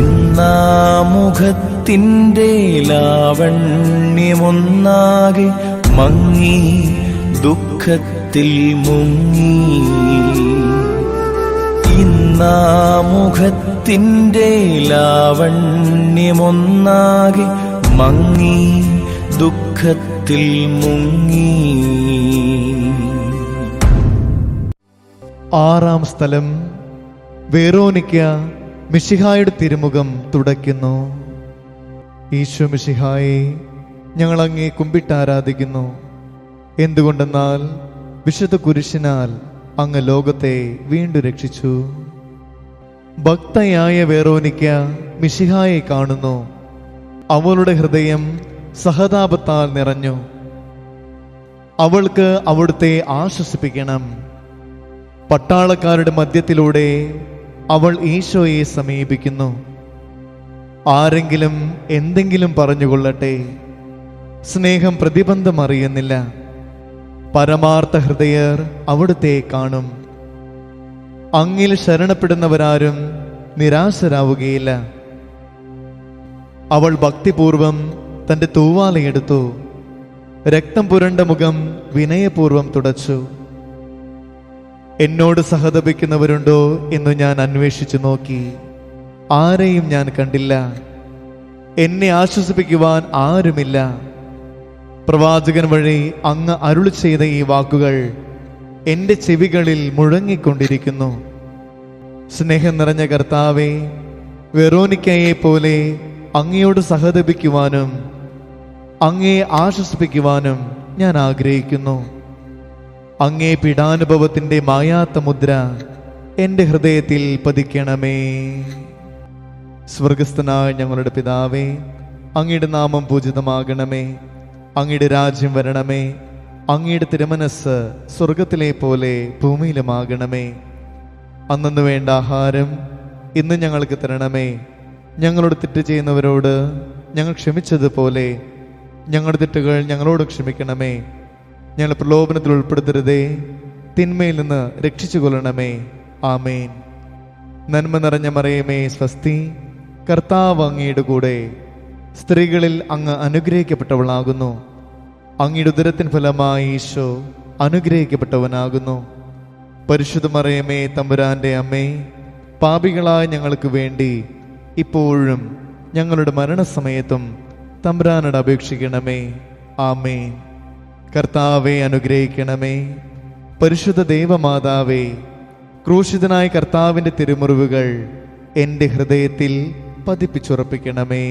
ഇന്നാ മുഖത്തിൻ്റെ ലാവണ്യമൊന്നാകെ മങ്ങി, ദുഃഖത്തിൽ മുങ്ങി. ഇന്നാ മുഖത്തിൻ്റെ ലാവണ്യമൊന്നാകെ മങ്ങി, ദുഃഖത്തിൽ മുങ്ങി. ആറാം സ്ഥലം. വെറോനിക്ക മിശിഹായുടെ തിരുമുഖം തുടയ്ക്കുന്നു. ഈശോ മിശിഹായെ, ഞങ്ങൾ അങ്ങേ കുമ്പിട്ടാരാധിക്കുന്നു. എന്തുകൊണ്ടെന്നാൽ വിശുദ്ധ കുരിശിനാൽ അങ്ങ് ലോകത്തെ വീണ്ടും രക്ഷിച്ചു. ഭക്തയായ വെറോനിക്ക മിശിഹായെ കാണുന്നു. അവളുടെ ഹൃദയം സഹതാപത്താൽ നിറഞ്ഞു. അവൾക്ക് അവിടുത്തെ ആശ്വസിപ്പിക്കണം. പട്ടാളക്കാരുടെ മധ്യത്തിലൂടെ അവൾ ഈശോയെ സമീപിക്കുന്നു. ആരെങ്കിലും എന്തെങ്കിലും പറഞ്ഞുകൊള്ളട്ടെ, സ്നേഹം പ്രതിബന്ധം അറിയുന്നില്ല. പരമാർത്ഥ ഹൃദയർ അവിടുത്തെ കാണും. അങ്ങിൽ ശരണപ്പെടുന്നവരാരും നിരാശരാവുകയില്ല. അവൾ ഭക്തിപൂർവം തന്റെ തൂവാലയെടുത്തു. രക്തം പുരണ്ട മുഖം വിനയപൂർവം തുടച്ചു. എന്നോട് സഹതപിക്കുന്നവരുണ്ടോ എന്ന് ഞാൻ അന്വേഷിച്ചു നോക്കി. ആരെയും ഞാൻ കണ്ടില്ല. എന്നെ ആശ്വസിപ്പിക്കുവാൻ ആരുമില്ല. പ്രവാചകൻ വഴി അങ്ങ് അരുളി ചെയ്ത ഈ വാക്കുകൾ എൻ്റെ ചെവികളിൽ മുഴങ്ങിക്കൊണ്ടിരിക്കുന്നു. സ്നേഹം നിറഞ്ഞ കർത്താവേ, വെറോനിക്കയെ പോലെ അങ്ങയോട് സഹതപിക്കുവാനും അങ്ങയെ ആശ്വസിപ്പിക്കുവാനും ഞാൻ ആഗ്രഹിക്കുന്നു. അങ്ങേ പീഡാനുഭവത്തിൻ്റെ മായാത്ത മുദ്ര എൻ്റെ ഹൃദയത്തിൽ പതിക്കണമേ. സ്വർഗസ്ഥനായ ഞങ്ങളുടെ പിതാവേ, അങ്ങയുടെ നാമം പൂജിതമാകണമേ. അങ്ങയുടെ രാജ്യം വരണമേ. അങ്ങയുടെ തിരുമനസ് സ്വർഗത്തിലെ പോലെ ഭൂമിയിലുമാകണമേ. അന്നു വേണ്ട ആഹാരം ഇന്ന് ഞങ്ങൾക്ക് തരണമേ. ഞങ്ങളോട് തെറ്റ് ചെയ്യുന്നവരോട് ഞങ്ങൾ ക്ഷമിച്ചതുപോലെ ഞങ്ങളുടെ തെറ്റുകൾ ഞങ്ങളോട് ക്ഷമിക്കണമേ. ഞങ്ങൾ പ്രലോഭനത്തിൽ ഉൾപ്പെടുത്തരുതേ, തിന്മയിൽ നിന്ന് രക്ഷിച്ചു കൊള്ളണമേ. ആമേൻ. നന്മ നിറഞ്ഞ മറിയമേ, സ്വസ്തി, കർത്താവ് അങ്ങയുടെ കൂടെ. സ്ത്രീകളിൽ അങ്ങ് അനുഗ്രഹിക്കപ്പെട്ടവളാകുന്നു. അങ്ങയുടെ ഉദരത്തിൻ ഫലമായി ഈശോ അനുഗ്രഹിക്കപ്പെട്ടവനാകുന്നു. പരിശുദ്ധ മറിയമേ, തമ്പുരാന്റെ അമ്മേ, പാപികളായ ഞങ്ങൾക്ക് വേണ്ടി ഇപ്പോഴും ഞങ്ങളുടെ മരണസമയത്തും തമ്പുരാനോട് അപേക്ഷിക്കണമേ. ആമേൻ. കർത്താവെ അനുഗ്രഹിക്കണമേ. പരിശുദ്ധ ദൈവമാതാവേ, ക്രൂശിതനായ കർത്താവിൻ്റെ തിരുമുറിവുകൾ എൻ്റെ ഹൃദയത്തിൽ പതിപ്പിച്ചുറപ്പിക്കണമേ.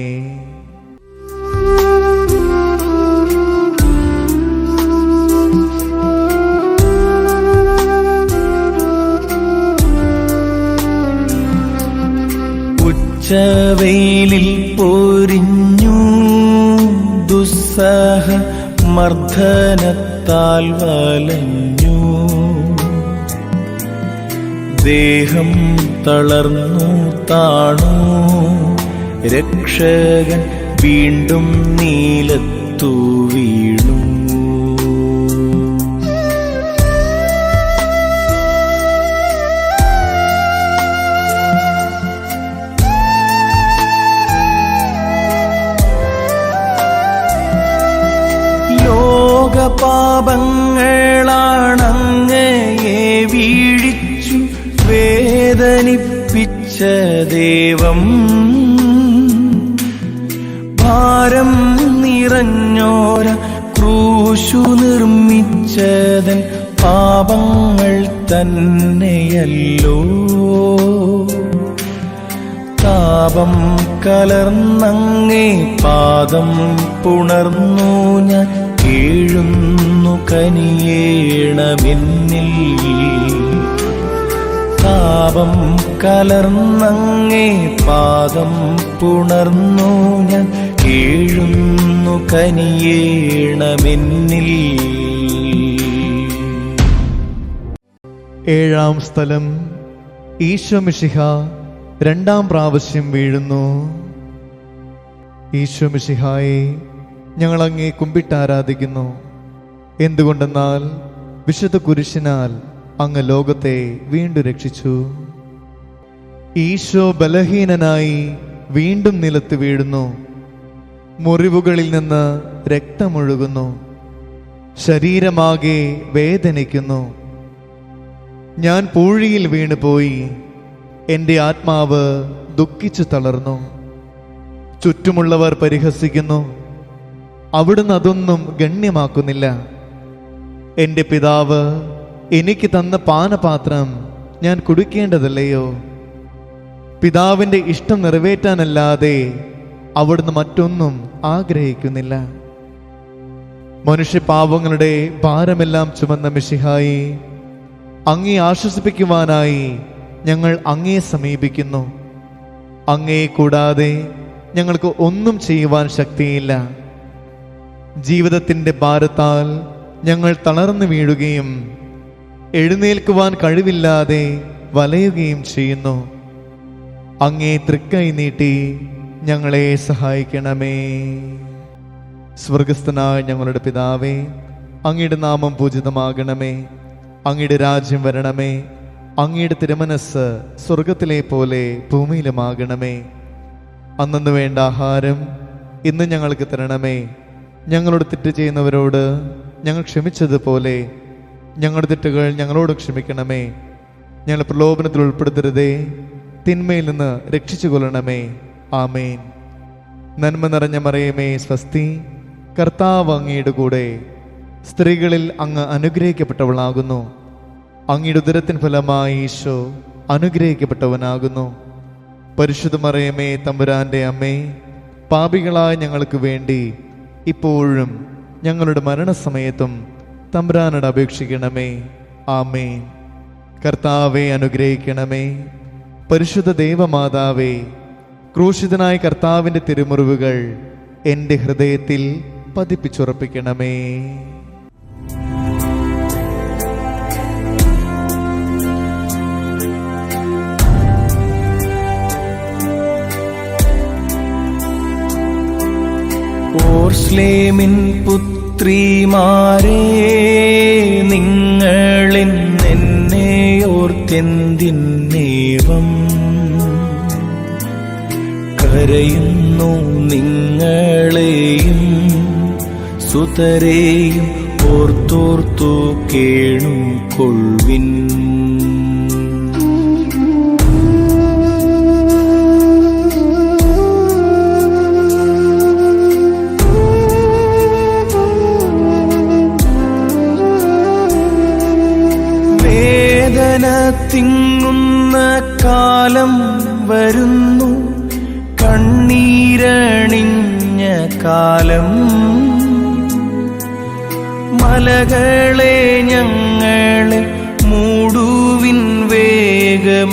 ഉച്ചവെയിലിൽ പൊരിഞ്ഞു ദുസ്സഹ മർദ്ദനത്താൽ വലഞ്ഞു. ദേഹം തളർന്നു താണു. രക്ഷകൻ വീണ്ടും നീലത്തു വീണു. പാപങ്ങളാണങ്ങയെ വീഴിച്ചു വേദനിപ്പിച്ച ദൈവം. ഭാരം നിറഞ്ഞോര ക്രൂശു നിർമ്മിച്ചതൻ പാപങ്ങൾ തന്നെയല്ലോ. താപം കലർന്നങ്ങേ പാദം പുണർന്നു ഞാൻ കേഴുന്നു കനിയേണമെന്നിൽ. താപം കലർന്നങ്ങേ പാദം പുണർന്നു ഞാൻ കേഴുന്നു കനിയേണമെന്നിൽ. ഏഴാം സ്ഥലം. ഈശോ മിശിഹ രണ്ടാം പ്രാവശ്യം വീഴുന്നു. ഈശോ മിശിഹായെ, ഞങ്ങൾ അങ്ങേ കുമ്പിട്ടാരാധിക്കുന്നു. എന്തുകൊണ്ടെന്നാൽ വിശുദ്ധ കുരിശിനാൽ അങ്ങ് ലോകത്തെ വീണ്ടും രക്ഷിച്ചു. ഈശോ ബലഹീനനായി വീണ്ടും നിലത്ത് വീഴുന്നു. മുറിവുകളിൽ നിന്ന് രക്തമൊഴുകുന്നു. ശരീരമാകെ വേദനിക്കുന്നു. ഞാൻ പൂഴിയിൽ വീണുപോയി. എൻ്റെ ആത്മാവ് ദുഃഖിച്ചു തളർന്നു. ചുറ്റുമുള്ളവർ പരിഹസിക്കുന്നു. അവിടുന്ന് അതൊന്നും ഗണ്യമാക്കുന്നില്ല. എൻ്റെ പിതാവ് എനിക്ക് തന്ന പാനപാത്രം ഞാൻ കുടിക്കേണ്ടതല്ലയോ? പിതാവിൻ്റെ ഇഷ്ടം നിറവേറ്റാനല്ലാതെ അവിടുന്ന് മറ്റൊന്നും ആഗ്രഹിക്കുന്നില്ല. മനുഷ്യപാപങ്ങളുടെ ഭാരമെല്ലാം ചുമന്ന മിശിഹായി, അങ്ങേ ആശ്വസിപ്പിക്കുവാനായി ഞങ്ങൾ അങ്ങയെ സമീപിക്കുന്നു. അങ്ങയെ കൂടാതെ ഞങ്ങൾക്ക് ഒന്നും ചെയ്യുവാൻ ശക്തിയില്ല. ജീവിതത്തിൻ്റെ ഭാരത്താൽ ഞങ്ങൾ തളർന്നു വീഴുകയും എഴുന്നേൽക്കുവാൻ കഴിവില്ലാതെ വലയുകയും ചെയ്യുന്നു. അങ്ങേ തൃക്കൈ നീട്ടി ഞങ്ങളെ സഹായിക്കണമേ. സ്വർഗസ്ഥനായ ഞങ്ങളുടെ പിതാവേ, അങ്ങയുടെ നാമം പൂജിതമാകണമേ. അങ്ങയുടെ രാജ്യം വരണമേ. അങ്ങയുടെ തിരുമനസ്സ് സ്വർഗത്തിലെ പോലെ ഭൂമിയിലുമാകണമേ. അന്നു വേണ്ട ആഹാരം ഇന്ന് ഞങ്ങൾക്ക് തരണമേ. ഞങ്ങളോട് തെറ്റ് ചെയ്യുന്നവരോട് ഞങ്ങൾ ക്ഷമിച്ചതുപോലെ ഞങ്ങളുടെ തെറ്റുകൾ ഞങ്ങളോട് ക്ഷമിക്കണമേ. ഞങ്ങൾ പ്രലോഭനത്തിൽ ഉൾപ്പെടുത്തരുതേ, തിന്മയിൽ നിന്ന് രക്ഷിച്ചു കൊള്ളണമേ. ആമേൻ. നന്മ നിറഞ്ഞ മറിയമേ, സ്വസ്തി, കർത്താവ് അങ്ങയുടെ കൂടെ. സ്ത്രീകളിൽ അങ്ങ് അനുഗ്രഹിക്കപ്പെട്ടവളാകുന്നു. അങ്ങയുടെ ഉദരത്തിൻ ഫലമായി ഈശോ അനുഗ്രഹിക്കപ്പെട്ടവനാകുന്നു. പരിശുദ്ധ മറിയമേ, തമ്പുരാന്റെ അമ്മേ, പാപികളായ ഞങ്ങൾക്ക് വേണ്ടി ഇപ്പോഴും ഞങ്ങളുടെ മരണസമയത്തും തമ്പുരാനോട് അപേക്ഷിക്കണമേ. ആമേൻ. കർത്താവെ അനുഗ്രഹിക്കണമേ. പരിശുദ്ധ ദേവമാതാവേ, ക്രൂശിതനായ കർത്താവിൻ്റെ തിരുമുറിവുകൾ എൻ്റെ ഹൃദയത്തിൽ പതിപ്പിച്ചുറപ്പിക്കണമേ. ഓർസ്ലേമിൻ പുത്രിമാരേ, നിങ്ങളെന്നെ ഓർത്തെന്തിന്നേവം കരയുന്നു? നിങ്ങളെയും സുതരെയും ഓർത്തോർത്തു കേണു കൊൾവിൻ. തിങ്ങുന്ന കാലം വരുന്നു, കണ്ണീരണിഞ്ഞ കാലം. മലകളെ ഞങ്ങളെ മൂടുവിൻ വേഗമെന്നാരവം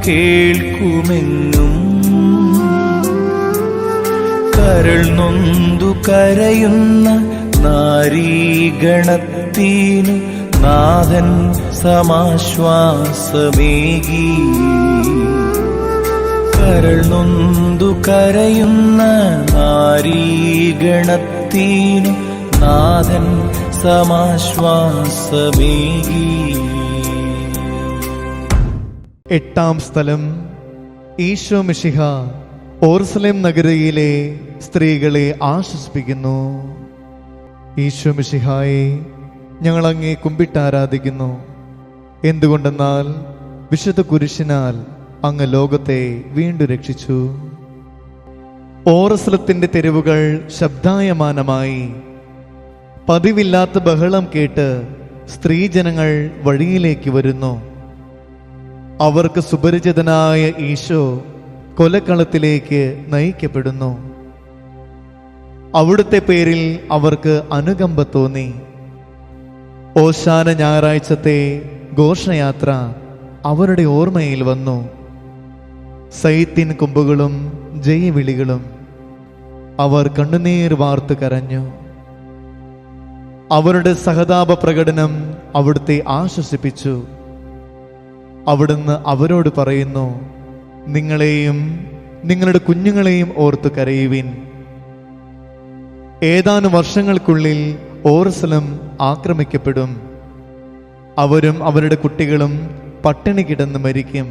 കേൾക്കുമെന്നും. കരൾ നൊന്തു കരയുന്ന നാരീഗണത്തിനു നാഥൻ സമാശ്വാസമേകി. കരൾ നൊന്തു കരയുന്ന നാരീഗണത്തിനു നാഥൻ സമാശ്വാസമേകി. എട്ടാം സ്ഥലം. ഈശോ മിശിഹ ഓർസലേം നഗരിയിലെ സ്ത്രീകളെ ആശ്വസിപ്പിക്കുന്നു. ഈശോ മിശിഹായെ, ഞങ്ങൾ അങ്ങേ കുമ്പിട്ടാരാധിക്കുന്നു. എന്തുകൊണ്ടെന്നാൽ വിശുദ്ധ കുരിശിനാൽ അങ്ങ് ലോകത്തെ വീണ്ടും രക്ഷിച്ചു. ഓറസ്ലത്തിന്റെ തെരുവുകൾ ശബ്ദായമാനമായി. പതിവില്ലാത്ത ബഹളം കേട്ട് സ്ത്രീജനങ്ങൾ വഴിയിലേക്ക് വരുന്നു. അവർക്ക് സുപരിചിതനായ ഈശോ കൊലക്കളത്തിലേക്ക് നയിക്കപ്പെടുന്നു. അവിടുത്തെ പേരിൽ അവർക്ക് അനുകമ്പ തോന്നി. ഓശാന ഞായറാഴ്ചത്തെ ഘോഷയാത്ര അവരുടെ ഓർമ്മയിൽ വന്നു. സൈത്തിൻ കൊമ്പുകളും ജയവിളികളും. അവർ കണ്ണുനീർ വാർത്ത് കരഞ്ഞു. അവരുടെ സഹതാപ പ്രകടനം അവിടുത്തെ ആശ്വസിപ്പിച്ചു. അവിടുന്ന് അവരോട് പറയുന്നു, നിങ്ങളെയും നിങ്ങളുടെ കുഞ്ഞുങ്ങളെയും ഓർത്ത് കരയുവിൻ. ഏതാനും വർഷങ്ങൾക്കുള്ളിൽ ഓർസലം ആക്രമിക്കപ്പെടും. അവരും അവരുടെ കുട്ടികളും പട്ടിണി കിടന്ന് മരിക്കും.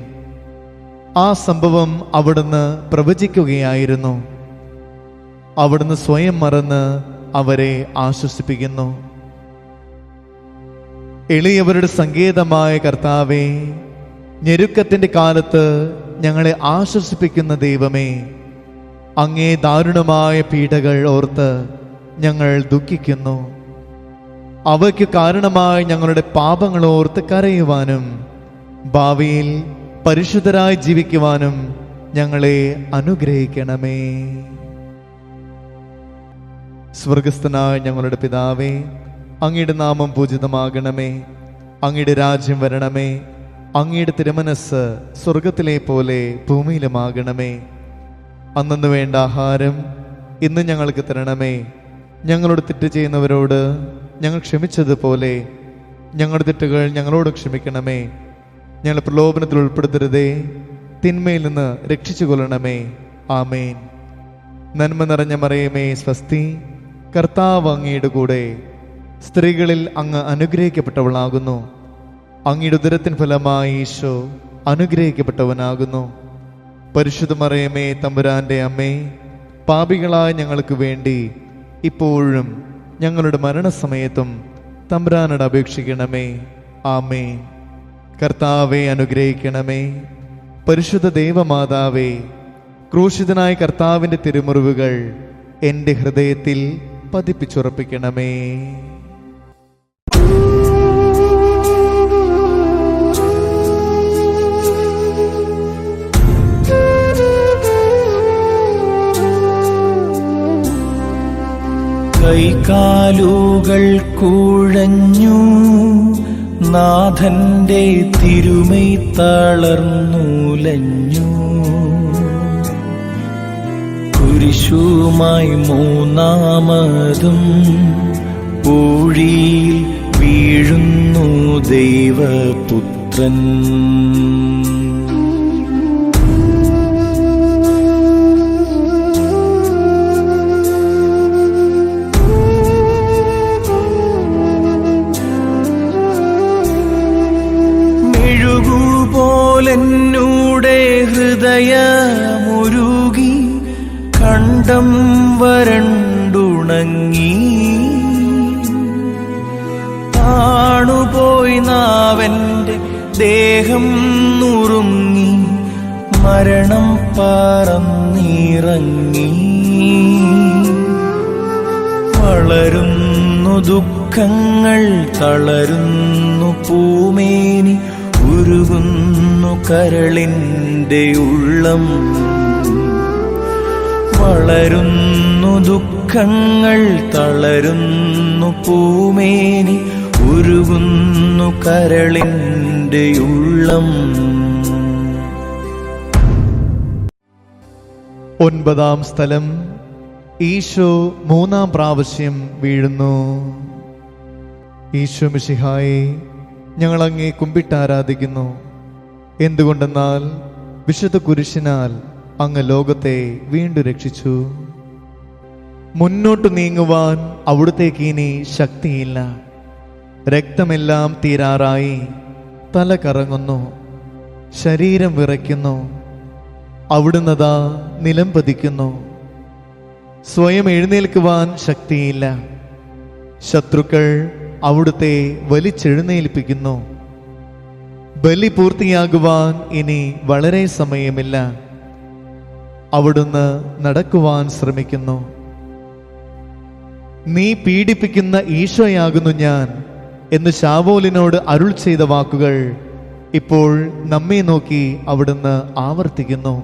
ആ സംഭവം അവിടുന്ന് പ്രവചിക്കുകയായിരുന്നു. അവിടുന്ന് സ്വയം മറന്ന് അവരെ ആശ്വസിപ്പിക്കുന്നു. എളിയവരുടെ സങ്കേതമായ കർത്താവേ, ഞെരുക്കത്തിന്റെ കാലത്ത് ഞങ്ങളെ ആശ്വസിപ്പിക്കുന്ന ദൈവമേ, അങ്ങേ ദാരുണമായ പീഡകൾ ഓർത്ത് ഞങ്ങൾ ദുഃഖിക്കുന്നു. അവയ്ക്ക് കാരണമായി ഞങ്ങളുടെ പാപങ്ങൾ ഓർത്ത് കരയുവാനും ഭാവിയിൽ പരിശുദ്ധരായി ജീവിക്കുവാനും ഞങ്ങളെ അനുഗ്രഹിക്കണമേ. സ്വർഗസ്ഥനായ ഞങ്ങളുടെ പിതാവേ, അങ്ങയുടെ നാമം പൂജിതമാകണമേ. അങ്ങയുടെ രാജ്യം വരണമേ. അങ്ങയുടെ തിരുമനസ് സ്വർഗത്തിലെ പോലെ ഭൂമിയിലുമാകണമേ. അന്നു വേണ്ട ആഹാരം ഇന്ന് ഞങ്ങൾക്ക് തരണമേ. ഞങ്ങളോട് തെറ്റ് ചെയ്യുന്നവരോട് ഞങ്ങൾ ക്ഷമിച്ചതുപോലെ ഞങ്ങളുടെ തെറ്റുകൾ ഞങ്ങളോട് ക്ഷമിക്കണമേ. ഞങ്ങളെ പ്രലോഭനത്തിൽ ഉൾപ്പെടുത്തരുതേ, തിന്മയിൽ നിന്ന് രക്ഷിച്ചു കൊള്ളണമേ. ആമേൻ. നന്മ നിറഞ്ഞ മറിയമേ, സ്വസ്തി, കർത്താവ് അങ്ങയുടെ കൂടെ. സ്ത്രീകളിൽ അങ്ങ് അനുഗ്രഹിക്കപ്പെട്ടവളാകുന്നു. അങ്ങയുടെ ഉദരത്തിൻ ഫലമായി ഈശോ അനുഗ്രഹിക്കപ്പെട്ടവനാകുന്നു. പരിശുദ്ധ മറിയമേ, തമ്പുരാന്റെ അമ്മേ, പാപികളായ ഞങ്ങൾക്ക് വേണ്ടി ഇപ്പോഴും ഞങ്ങളുടെ മരണസമയത്തും തമ്പുരാനോട് അപേക്ഷിക്കണമേ. ആമേൻ. കർത്താവെ അനുഗ്രഹിക്കണമേ. പരിശുദ്ധ ദൈവമാതാവേ, ക്രൂശിതനായ കർത്താവിൻ്റെ തിരുമുറിവുകൾ എൻ്റെ ഹൃദയത്തിൽ പതിപ്പിച്ചുറപ്പിക്കണമേ. കൈകാലുകൾ കുഴഞ്ഞു, നാഥന്റെ തിരുമൈ തളർന്നുലഞ്ഞു. കുരിശുമായി മൂന്നാമതും പൂഴിയിൽ വീഴുന്നു ദൈവപുത്രൻ. മെഴുകുപോലെന്നൂടെ ഹൃദയമുരുകി, കണ്ഠം വരണ്ടുണങ്ങി. താണുപോയി നാവന്റെ ദേഹം നുറുങ്ങി, മരണം പറന്നിറങ്ങി. വളരുന്നു ദുഃഖങ്ങൾ, തളരുന്നു പൂമേനി, ഉരുകുന്നു കരളിന്റെ ഉള്ളം. വളരുന്നു ദുഃഖങ്ങൾ, തളരുന്നു പൂമേനി, ഉരുകുന്നു കരളിന്റെ ഉള്ളം. 9-ാം സ്ഥലം. ഈശോ 3-ാം പ്രാവശ്യം വീഴുന്നു. ഈശോ മിശിഹായെ, ഞങ്ങൾ അങ്ങേ കുമ്പിട്ടാരാധിക്കുന്നു. എന്തുകൊണ്ടെന്നാൽ വിശുദ്ധ കുരിശിനാൽ അങ്ങ് ലോകത്തെ വീണ്ടും രക്ഷിച്ചു. മുന്നോട്ട് നീങ്ങുവാൻ അവിടുത്തേക്ക് ഇനി ശക്തിയില്ല. രക്തമെല്ലാം തീരാറായി. തല കറങ്ങുന്നു, ശരീരം വിറയ്ക്കുന്നു. അവിടുന്നതാ നിലം പതിക്കുന്നു. സ്വയം എഴുന്നേൽക്കുവാൻ ശക്തിയില്ല. ശത്രുക്കൾ അവിടുത്തെ വലിച്ചെഴുന്നേൽപ്പിക്കുന്നു. ബലി പൂർത്തിയാകുവാൻ ഇനി വളരെ സമയമില്ല. അവിടുന്ന് നടക്കുവാൻ ശ്രമിക്കുന്നു. നീ പീഡിപ്പിക്കുന്ന ഈശോയാകുന്നു ഞാൻ എന്ന് ശാവൂലിനോട് അരുൾ ചെയ്ത വാക്കുകൾ ഇപ്പോൾ നമ്മെ നോക്കി അവിടുന്ന് ആവർത്തിക്കുന്നു.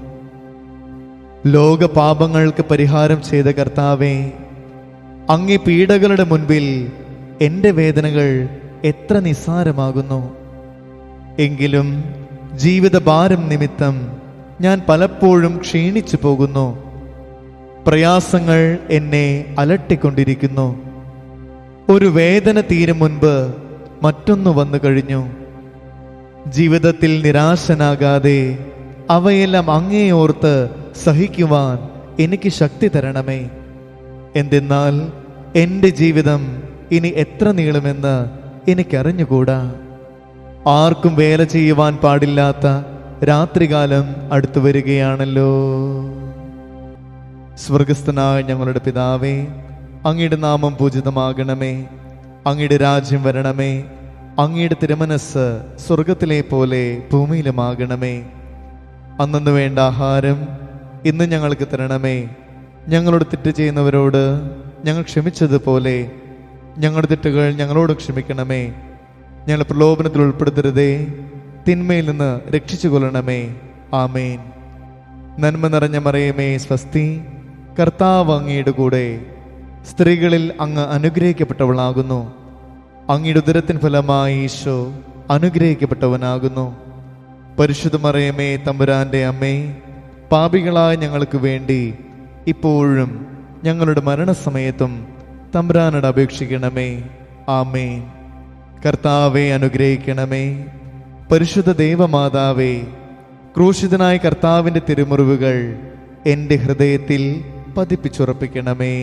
ലോക പാപങ്ങൾക്ക് പരിഹാരം ചെയ്ത കർത്താവേ, അങ്ങേ പീഡകളുടെ മുൻപിൽ എൻ്റെ വേദനകൾ എത്ര നിസ്സാരമാകുന്നു. എങ്കിലും ജീവിത ഭാരം നിമിത്തം ഞാൻ പലപ്പോഴും ക്ഷീണിച്ചു പോകുന്നു. പ്രയാസങ്ങൾ എന്നെ അലട്ടിക്കൊണ്ടിരിക്കുന്നു. ഒരു വേദന തീരും മുൻപ് മറ്റൊന്നു വന്നു കഴിഞ്ഞു. ജീവിതത്തിൽ നിരാശനാകാതെ അവയെല്ലാം അങ്ങേ ഓർത്ത് സഹിക്കുവാൻ എനിക്ക് ശക്തി തരണമേ. എന്തെന്നാൽ എൻ്റെ ജീവിതം ഇനി എത്ര നീളുമെന്ന് എനിക്കറിഞ്ഞുകൂടാ. ആർക്കും വേല ചെയ്യുവാൻ പാടില്ലാത്ത രാത്രികാലം അടുത്തു വരികയാണല്ലോ. സ്വർഗസ്ഥനായ ഞങ്ങളുടെ പിതാവേ, അങ്ങയുടെ നാമം പൂജിതമാകണമേ. അങ്ങയുടെ രാജ്യം വരണമേ. അങ്ങയുടെ തിരുമനസ് സ്വർഗത്തിലെ പോലെ ഭൂമിയിലുമാകണമേ. അന്നു വേണ്ട ആഹാരം ഇന്ന് ഞങ്ങൾക്ക് തരണമേ. ഞങ്ങളോട് തെറ്റ് ചെയ്യുന്നവരോട് ഞങ്ങൾ ക്ഷമിച്ചതുപോലെ ഞങ്ങളുടെ തെറ്റുകൾ ഞങ്ങളോട് ക്ഷമിക്കണമേ. ഞങ്ങൾ പ്രലോഭനത്തിൽ ഉൾപ്പെടുത്തരുതേ, തിന്മയിൽ നിന്ന് രക്ഷിച്ചു കൊള്ളണമേ. ആമേൻ. നന്മ നിറഞ്ഞ മറിയമേ, സ്വസ്തി, കർത്താവ് അങ്ങയുടെ കൂടെ, സ്ത്രീകളിൽ അങ്ങ് അനുഗ്രഹിക്കപ്പെട്ടവളാകുന്നു. അങ്ങയുടെ ഉദരത്തിൻ ഫലമായി ഈശോ അനുഗ്രഹിക്കപ്പെട്ടവനാകുന്നു. പരിശുദ്ധ മറിയമേ, തമ്പുരാന്റെ അമ്മേ, പാപികളായ ഞങ്ങൾക്ക് വേണ്ടി ഇപ്പോഴും ഞങ്ങളുടെ മരണസമയത്തും തമ്പുരാനോട് അപേക്ഷിക്കണമേ. ആമേൻ. കർത്താവെ അനുഗ്രഹിക്കണമേ. പരിശുദ്ധ ദൈവമാതാവേ, ക്രൂശിതനായ കർത്താവിൻ്റെ തിരുമുറിവുകൾ എൻ്റെ ഹൃദയത്തിൽ പതിപ്പിച്ചുറപ്പിക്കണമേ.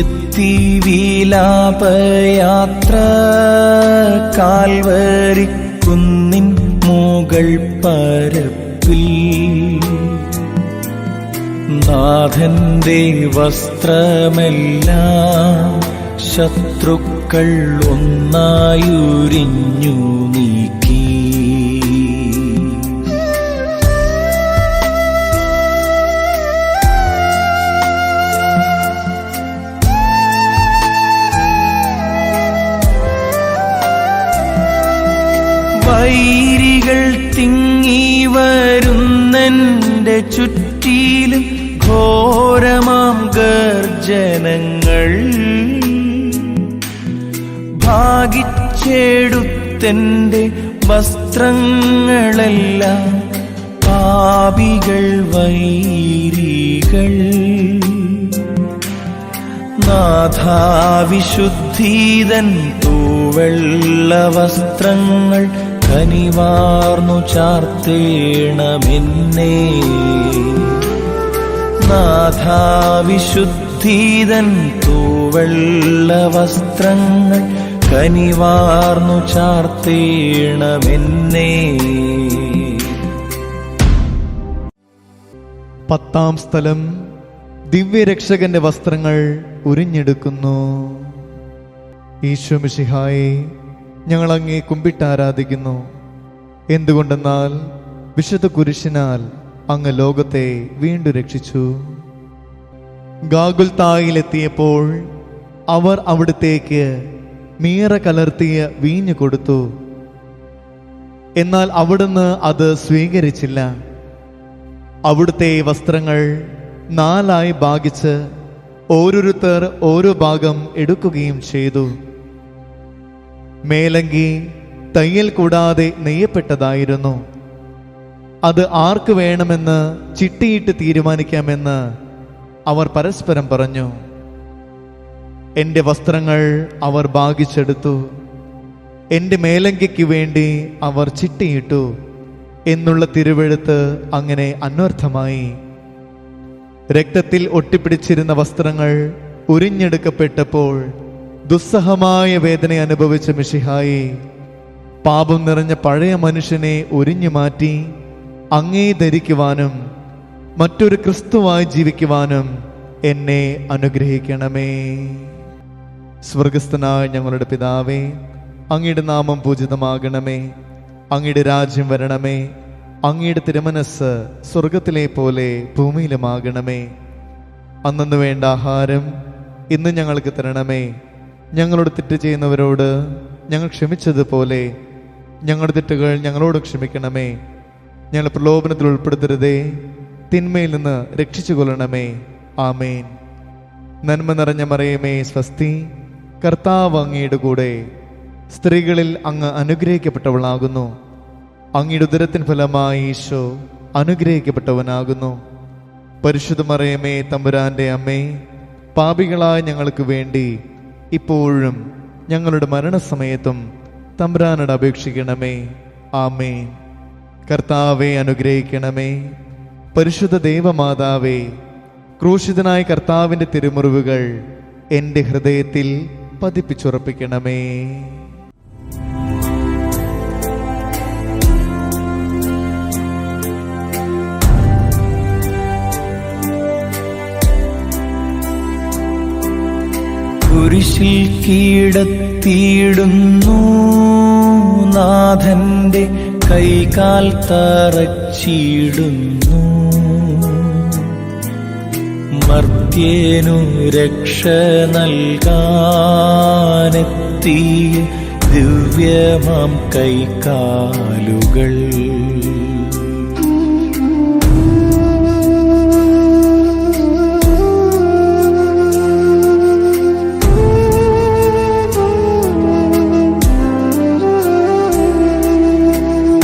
എത്തി വിലാപയാത്ര കാൽവരിക്കുന്നിൻ മുകൾ പരപ്പിൽ നാഥന്റെ വസ്ത്രമെല്ലാം ശത്രുക്കൾ ഒന്നായുരിഞ്ഞു നീക്കി. വൈരികൾ തിങ്ങി വരുന്നെൻ്റെ ചുറ്റിലും ഘോരമാം ഗർജനങ്ങൾ ഭാഗിച്ചെടുത്തെൻ്റെ വസ്ത്രങ്ങളെല്ലാം പാപികൾ വൈരികൾ. നാഥാവിശുദ്ധീതൻ തൂവെള്ള വസ്ത്രങ്ങൾ കനിവാർന്നു ചാർത്തേണമെന്നേ. നാഥാവിശുദ്ധീതൻ തൂവെള്ള വസ്ത്രങ്ങൾ കനിവാർന്നു ചാർത്തേണമെന്നേ. 10-ാം സ്ഥലം, ദിവ്യരക്ഷകന്റെ വസ്ത്രങ്ങൾ ഉരിഞ്ഞെടുക്കുന്നു. ഈശോ മിശിഹായെ, ഞങ്ങൾ അങ്ങേ കുമ്പിട്ടാരാധിക്കുന്നു. എന്തുകൊണ്ടെന്നാൽ വിശുദ്ധ കുരിശിനാൽ അങ്ങ് ലോകത്തെ വീണ്ടും രക്ഷിച്ചു. ഗാഗുൽത്തായിലെത്തിയപ്പോൾ അവർ അവിടുത്തേക്ക് മീറ കലർത്തിയ വീഞ്ഞു കൊടുത്തു. എന്നാൽ അവിടുന്ന് അത് സ്വീകരിച്ചില്ല. അവിടുത്തെ വസ്ത്രങ്ങൾ 4 ഭാഗിച്ച് ഓരോരുത്തർ ഓരോ ഭാഗം എടുക്കുകയും ചെയ്തു. മേലങ്കി തയ്യൽ കൂടാതെ നെയ്യപ്പെട്ടതായിരുന്നു. അത് ആർക്ക് വേണമെന്ന് ചിട്ടിയിട്ട് തീരുമാനിക്കാമെന്ന് അവർ പരസ്പരം പറഞ്ഞു. എൻ്റെ വസ്ത്രങ്ങൾ അവർ ഭാഗിച്ചെടുത്തു. എൻ്റെ മേലങ്കിക്ക് വേണ്ടി അവർ ചിട്ടിയിട്ടു എന്നുള്ള തിരുവെഴുത്ത് അങ്ങനെ അന്വർത്ഥമായി. രക്തത്തിൽ ഒട്ടിപ്പിടിച്ചിരുന്ന വസ്ത്രങ്ങൾ ഉരിഞ്ഞെടുക്കപ്പെട്ടപ്പോൾ ദുസ്സഹമായ വേദന അനുഭവിച്ച മിശിഹായെ, പാപം നിറഞ്ഞ പഴയ മനുഷ്യനെ ഉരിഞ്ഞു മാറ്റി അങ്ങേ ധരിക്കുവാനും മറ്റൊരു ക്രിസ്തുവായി ജീവിക്കുവാനും എന്നെ അനുഗ്രഹിക്കണമേ. സ്വർഗസ്ഥനായ ഞങ്ങളുടെ പിതാവേ, അങ്ങയുടെ നാമം പൂജിതമാകണമേ. അങ്ങയുടെ രാജ്യം വരണമേ. അങ്ങയുടെ തിരുമനസ് സ്വർഗത്തിലെ പോലെ ഭൂമിയിലുമാകണമേ. അന്നു വേണ്ട ആഹാരം ഇന്ന് ഞങ്ങൾക്ക് തരണമേ. ഞങ്ങളോട് തെറ്റ് ചെയ്യുന്നവരോട് ഞങ്ങൾ ക്ഷമിച്ചതുപോലെ ഞങ്ങളുടെ തെറ്റുകൾ ഞങ്ങളോട് ക്ഷമിക്കണമേ. ഞങ്ങൾ പ്രലോഭനത്തിൽ ഉൾപ്പെടുത്തരുതേ, തിന്മയിൽ നിന്ന് രക്ഷിച്ചു കൊള്ളണമേ. ആമേൻ. നന്മ നിറഞ്ഞ മറിയമേ, സ്വസ്തി, കർത്താവ് അങ്ങയുടെ കൂടെ. സ്ത്രീകളിൽ അങ്ങ് അനുഗ്രഹിക്കപ്പെട്ടവളാകുന്നു. അങ്ങയുടെ ഉദരത്തിൻ ഫലമായി ഈശോ അനുഗ്രഹിക്കപ്പെട്ടവനാകുന്നു. പരിശുദ്ധ മറിയമേ, തമ്പുരാന്റെ അമ്മേ, പാപികളായ ഞങ്ങൾക്ക് വേണ്ടി ഇപ്പോഴും ഞങ്ങളുടെ മരണസമയത്തും തമ്പുരാനോട് അപേക്ഷിക്കണമേ. ആമേൻ. കർത്താവെ അനുഗ്രഹിക്കണമേ. പരിശുദ്ധ ദൈവമാതാവേ, ക്രൂശിതനായ കർത്താവിൻ്റെ തിരുമുറിവുകൾ എൻ്റെ ഹൃദയത്തിൽ പതിപ്പിച്ചുറപ്പിക്കണമേ. കുരിശിൽ കീഴത്തിയിടുന്നു നാഥന്റെ കൈകാൽ തറച്ചിടുന്നു. മർത്യനു രക്ഷ നൽകാനെത്തിയ ദിവ്യമാം കൈകാലുകൾ.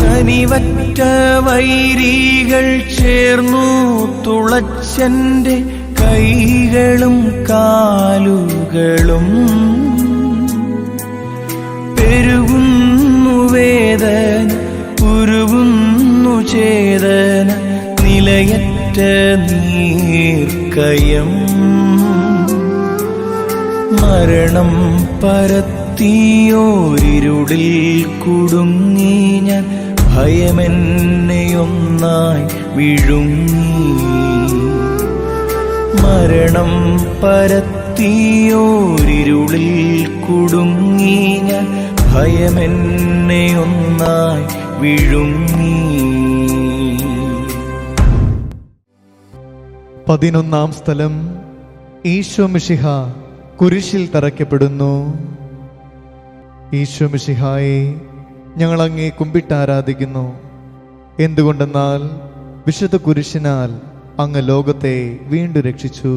കനിവറ്റ വൈരികൾ ചേർന്നു തുളച്ചന്റെ കൈകളും കാലുകളും. പെരുകുന്നു വേദന, ഉരുകുന്നു ചേതന, നിലയറ്റ നീർക്കയം. മരണം പരത്തിയോരിരുളിൽ കുടുങ്ങി ഞാൻ, ഭയമെന്നെയൊന്നായി വിഴുങ്ങി. മരണം പരത്തിയോരിരുളിൽ കുടുങ്ങി ഞാൻ, ഭയമെന്നെയൊന്നായി വിഴുങ്ങി. 11-ാം സ്ഥലം. ഈശോ മിശിഹ കുരിശിൽ തറയ്ക്കപ്പെടുന്നു. ഈശോ മിശിഹായെ, ഞങ്ങൾ അങ്ങേ കുമ്പിട്ടാരാധിക്കുന്നു. എന്തുകൊണ്ടെന്നാൽ വിശുദ്ധ കുരിശിനാൽ അങ്ങ് ലോകത്തെ വീണ്ടും രക്ഷിച്ചു.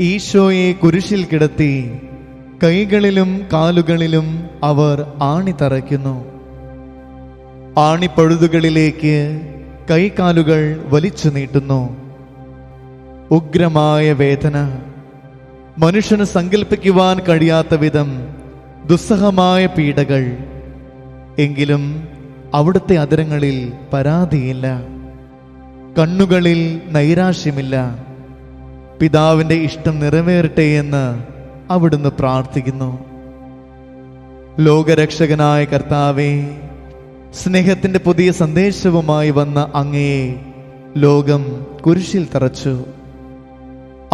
ഈശോയെ കുരിശിൽ കിടത്തി കൈകളിലും കാലുകളിലും അവർ ആണി തറയ്ക്കുന്നു. ആണിപ്പഴുതുകളിലേക്ക് കൈകാലുകൾ വലിച്ചു നീട്ടുന്നു. ഉഗ്രമായ വേദന, മനുഷ്യന് സങ്കല്പിക്കുവാൻ കഴിയാത്ത വിധം ദുസ്സഹമായ പീഡകൾ. എങ്കിലും അവിടുത്തെ അധരങ്ങളിൽ പരാതിയില്ല, കണ്ണുകളിൽ നൈരാശ്യമില്ല. പിതാവിൻ്റെ ഇഷ്ടം നിറവേറട്ടെ എന്ന് അവിടുന്ന് പ്രാർത്ഥിക്കുന്നു. ലോകരക്ഷകനായ കർത്താവേ, സ്നേഹത്തിൻ്റെ പുതിയ സന്ദേശവുമായി വന്ന അങ്ങയെ ലോകം കുരിശിൽ തറച്ചു.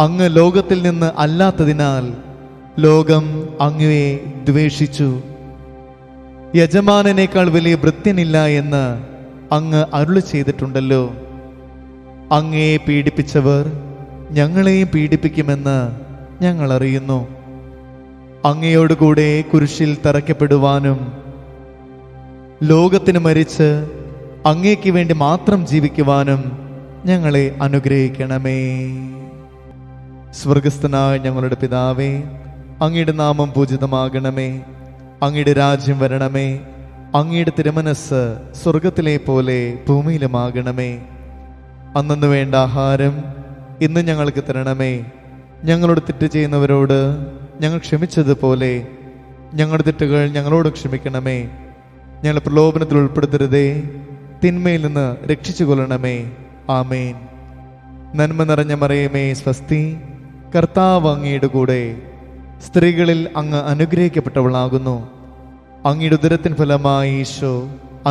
അങ്ങ് ലോകത്തിൽ നിന്ന് അല്ലാത്തതിനാൽ ലോകം അങ്ങയെ ദ്വേഷിച്ചു. യജമാനനേക്കാൾ വലിയ ഭൃത്യനില്ല എന്ന് അങ്ങ് അരുളി ചെയ്തിട്ടുണ്ടല്ലോ. അങ്ങയെ പീഡിപ്പിച്ചവർ ഞങ്ങളെയും പീഡിപ്പിക്കുമെന്ന് ഞങ്ങൾ അറിയുന്നു. അങ്ങയോടുകൂടെ കുരിശിൽ തറയ്ക്കപ്പെടുവാനും ലോകത്തിന് മരിച്ച് അങ്ങേക്ക് വേണ്ടി മാത്രം ജീവിക്കുവാനും ഞങ്ങളെ അനുഗ്രഹിക്കണമേ. സ്വർഗസ്ഥനായ ഞങ്ങളുടെ പിതാവേ, അങ്ങയുടെ നാമം പൂജിതമാകണമേ. അങ്ങയുടെ രാജ്യം വരണമേ. അങ്ങയുടെ തിരുമനസ് സ്വർഗത്തിലെ പോലെ ഭൂമിയിലുമാകണമേ. അന്നു വേണ്ട ആഹാരം ഇന്ന് ഞങ്ങൾക്ക് തരണമേ. ഞങ്ങളോട് തെറ്റ് ചെയ്യുന്നവരോട് ഞങ്ങൾ ക്ഷമിച്ചതുപോലെ ഞങ്ങളുടെ തെറ്റുകൾ ഞങ്ങളോട് ക്ഷമിക്കണമേ. ഞങ്ങൾ പ്രലോഭനത്തിൽ ഉൾപ്പെടുത്തരുതേ, തിന്മയിൽ നിന്ന് രക്ഷിച്ചു കൊള്ളണമേ. ആമേൻ. നന്മ നിറഞ്ഞ മറിയമേ, സ്വസ്തി, കർത്താവ് അങ്ങയുടെ കൂടെ. സ്ത്രീകളിൽ അങ്ങ് അനുഗ്രഹിക്കപ്പെട്ടവളാകുന്നു. അങ്ങയുടെ ഉദരത്തിൻ ഫലമായി ഈശോ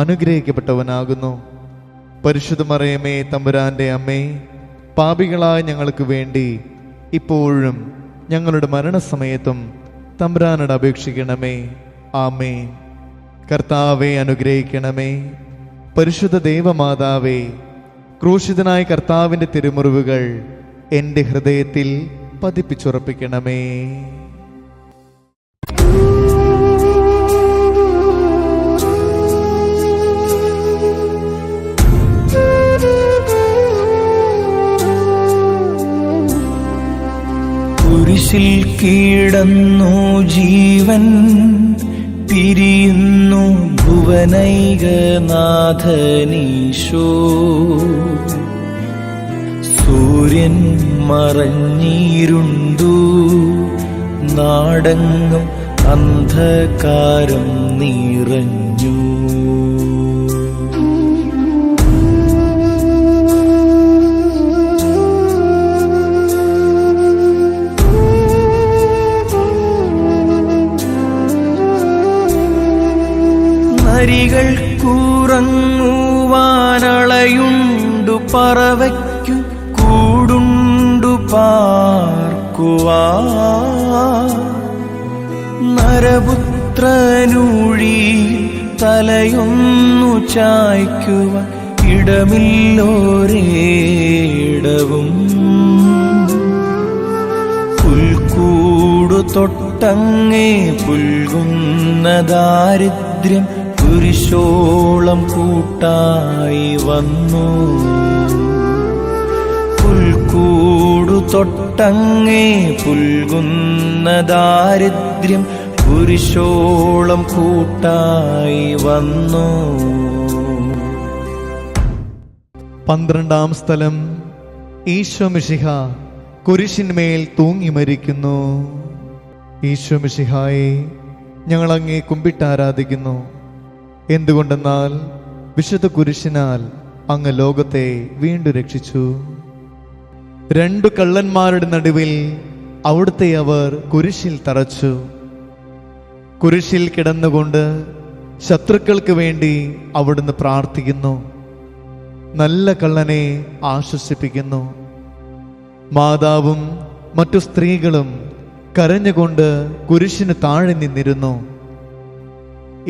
അനുഗ്രഹിക്കപ്പെട്ടവനാകുന്നു. പരിശുദ്ധ മറിയമേ, തമ്പുരാന്റെ അമ്മേ, പാപികളായ ഞങ്ങൾക്ക് വേണ്ടി ഇപ്പോഴും ഞങ്ങളുടെ മരണസമയത്തും തമ്പുരാനോട് അപേക്ഷിക്കണമേ. ആമേൻ. കർത്താവെ അനുഗ്രഹിക്കണമേ. പരിശുദ്ധ ദൈവമാതാവേ, ക്രൂശിതനായ കർത്താവിൻ്റെ തിരുമുറിവുകൾ എൻ്റെ ഹൃദയത്തിൽ പതിപ്പിച്ചുറപ്പിക്കണമേ. കുരിശിൽ കീടന്നു ജീവൻ പിരിയുന്നു ഭുവനൈകനാഥനീശോ. സൂര്യൻ മറഞ്ഞിരുണ്ടു, നാടെങ്ങും അന്ധകാരം നിറഞ്ഞു. നരികൾക്കുറങ്ങുവാനളയുണ്ടു, പറവയ്ക്കു കൂടുണ്ടു പാർക്കുവാ. നരപുത്രനൂഴി തലയൊന്നു ചായ്ക്കുവാൻ ഇടമില്ലോരേടവും. പുൽക്കൂടു തൊട്ടങ്ങേ പുൽകുന്ന ദാരിദ്ര്യം കുരിശോളം കൂട്ടായി വന്നു. പുൽക്കൂടു തൊട്ടങ്ങേ പുൽകുന്ന ദാരിദ്ര്യം കുരിശോളം കൂട്ടായി വന്നു. 12-ാം സ്ഥലം. ഈശോ മിശിഹ കുരിശിന്മേൽ തൂങ്ങി മരിക്കുന്നു. ഈശോ മിശിഹായെ, ഞങ്ങൾ അങ്ങേ കുമ്പിട്ടാരാധിക്കുന്നു. എന്തുകൊണ്ടെന്നാൽ വിശുദ്ധ കുരിശിനാൽ അങ്ങ് ലോകത്തെ വീണ്ടും രക്ഷിച്ചു. 2 കള്ളന്മാരുടെ നടുവിൽ അവിടുത്തെ അവർ കുരിശിൽ തറച്ചു. കുരിശിൽ കിടന്നുകൊണ്ട് ശത്രുക്കൾക്ക് വേണ്ടി അവിടുന്ന് പ്രാർത്ഥിക്കുന്നു. നല്ല കള്ളനെ ആശ്വസിപ്പിക്കുന്നു. മാതാവും മറ്റു സ്ത്രീകളും കരഞ്ഞുകൊണ്ട് കുരിശിന് താഴെ നിന്നിരുന്നു.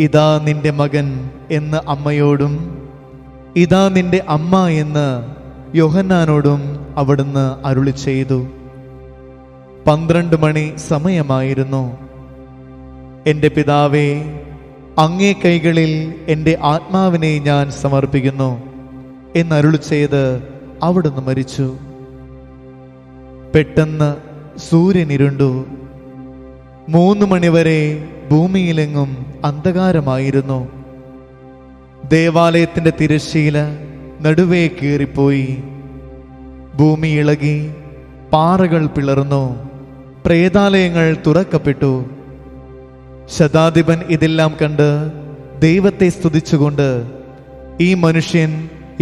ഇതാ നിന്റെ മകൻ എന്ന് അമ്മയോടും ഇതാ നിന്റെ അമ്മ എന്ന് യോഹന്നാനോടും അവിടുന്ന് അരുളി ചെയ്തു. 12 മണി സമയമായിരുന്നു. എൻ്റെ പിതാവേ, അങ്ങേ കൈകളിൽ എൻ്റെ ആത്മാവിനെ ഞാൻ സമർപ്പിക്കുന്നു എന്നരുളി ചെയ്ത് അവിടുന്ന് മരിച്ചു. പെട്ടെന്ന് സൂര്യൻ ഇരുണ്ടു. 3 മണിവരെ ഭൂമിയിലെങ്ങും അന്ധകാരമായിരുന്നു. ദേവാലയത്തിന്റെ തിരശ്ശീല നടുവേ കീറിപ്പോയി. ഭൂമി ഇളകി, പാറകൾ പിളർന്നു, പ്രേതാലയങ്ങൾ തുറക്കപ്പെട്ടു. ശതാധിപൻ ഇതെല്ലാം കണ്ട് ദൈവത്തെ സ്തുതിച്ചുകൊണ്ട് ഈ മനുഷ്യൻ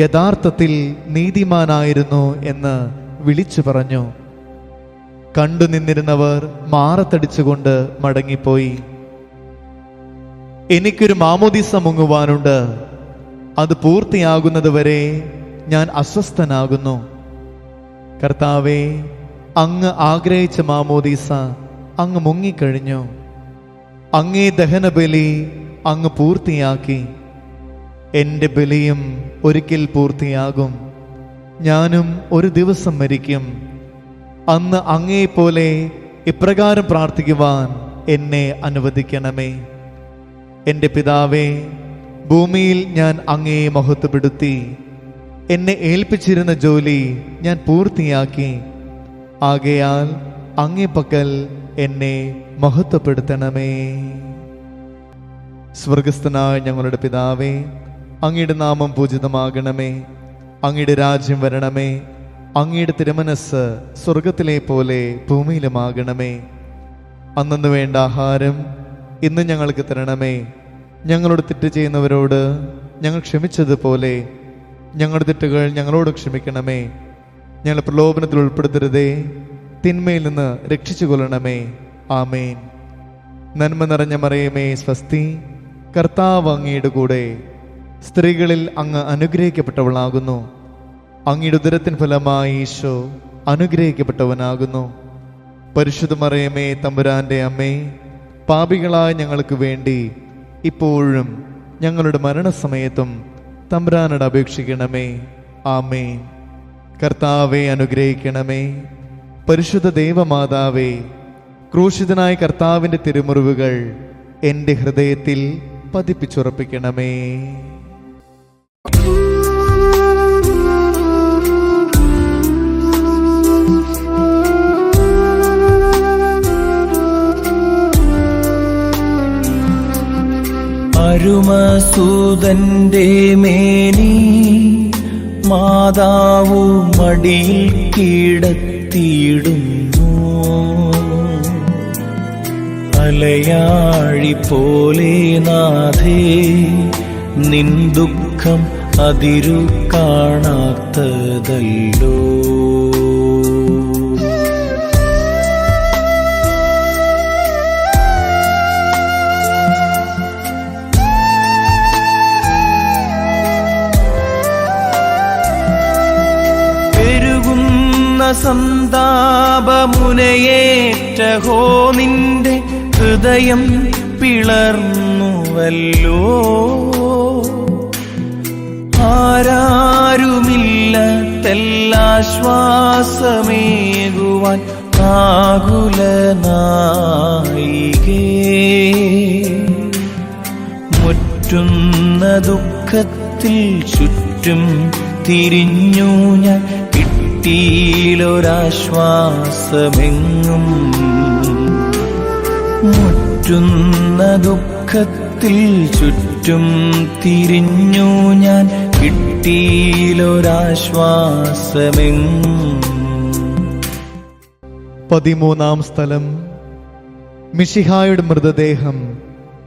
യഥാർത്ഥത്തിൽ നീതിമാനായിരുന്നു എന്ന് വിളിച്ചു പറഞ്ഞു. കണ്ടു നിന്നിരുന്നവർ മാറത്തടിച്ചുകൊണ്ട് മടങ്ങിപ്പോയി. എനിക്കൊരു മാമോദീസ മുങ്ങുവാനുണ്ട്. അത് പൂർത്തിയാകുന്നത് വരെ ഞാൻ അസ്വസ്ഥനാകുന്നു. കർത്താവേ, അങ്ങ് ആഗ്രഹിച്ച മാമോദീസ അങ്ങ് മുങ്ങിക്കഴിഞ്ഞു. അങ്ങേ ദഹനബലി അങ്ങ് പൂർത്തിയാക്കി. എൻ്റെ ബലിയും ഒരിക്കൽ പൂർത്തിയാകും. ഞാനും ഒരു ദിവസം മരിക്കും. അന്ന് അങ്ങേപ്പോലെ ഇപ്രകാരം പ്രാർത്ഥിക്കുവാൻ എന്നെ അനുവദിക്കണമേ. എൻ്റെ പിതാവേ, ഭൂമിയിൽ ഞാൻ അങ്ങയെ മഹത്വപ്പെടുത്തി. എന്നെ ഏൽപ്പിച്ചിരുന്ന ജോലി ഞാൻ പൂർത്തിയാക്കി. ആകയാൽ അങ്ങേ പക്കൽ എന്നെ മഹത്വപ്പെടുത്തണമേ. സ്വർഗസ്ഥനായ ഞങ്ങളുടെ പിതാവേ, അങ്ങയുടെ നാമം പൂജിതമാകണമേ. അങ്ങയുടെ രാജ്യം വരണമേ. അങ്ങയുടെ തിരുമനസ് സ്വർഗത്തിലെ പോലെ ഭൂമിയിലുമാകണമേ. അന്നു വേണ്ട ആഹാരം ഇന്ന് ഞങ്ങൾക്ക് തരണമേ. ഞങ്ങളോട് തെറ്റ് ചെയ്യുന്നവരോട് ഞങ്ങൾ ക്ഷമിച്ചതുപോലെ ഞങ്ങളുടെ തെറ്റുകൾ ഞങ്ങളോട് ക്ഷമിക്കണമേ. ഞങ്ങൾ പ്രലോഭനത്തിൽ ഉൾപ്പെടുത്തരുതേ, തിന്മയിൽ നിന്ന് രക്ഷിച്ചു കൊള്ളണമേ. ആമേൻ. നന്മ നിറഞ്ഞ മറിയമേ, സ്വസ്തി. കർത്താവ് അങ്ങയുടെ കൂടെ സ്ത്രീകളിൽ അങ്ങ് അനുഗ്രഹിക്കപ്പെട്ടവളാകുന്നു. അങ്ങയുടെ ഉദരത്തിൻ ഫലമായി ഈശോ അനുഗ്രഹിക്കപ്പെട്ടവനാകുന്നു. പരിശുദ്ധ മറിയമേ, തമ്പുരാന്റെ അമ്മേ, പാപികളായ ഞങ്ങൾക്ക് വേണ്ടി ഇപ്പോഴും ഞങ്ങളുടെ മരണസമയത്തും തമ്പുരാനോട് അപേക്ഷിക്കണമേ. ആമേൻ. കർത്താവെ അനുഗ്രഹിക്കണമേ. പരിശുദ്ധ ദൈവമാതാവേ, ക്രൂശിതനായ കർത്താവിൻ്റെ തിരുമുറിവുകൾ എൻ്റെ ഹൃദയത്തിൽ പതിപ്പിച്ചുറപ്പിക്കണമേ. അരുമസൂതന്റെ മേനി മാതാവു മടിയിൽ കിടത്തിയിടുന്നു. അലയാഴി പോലെ നാഥേ, നിൻ ദുഃഖം അതിരു കാണാത്തതല്ലോ. സന്താപമുനയേറ്റഹോ നിന്റെ ഹൃദയം പിളർന്നുവല്ലോ. ആരാരുമില്ല തെല്ലാശ്വാസമേകുവാൻ ആകുലനായികേ. മുറ്റുന്ന ദുഃഖത്തിൽ ചുറ്റും തിരിഞ്ഞു ഞാൻ, ൊരാശ്വാസമെങ്ങും. മുറ്റുന്ന ദുഃഖത്തിൽ ചുറ്റും തിരിഞ്ഞു ഞാൻ, കിട്ടിയിലൊരാശ്വാസമെങ്ങും. 13-ാം സ്ഥലം. മിശിഹായുടെ മൃതദേഹം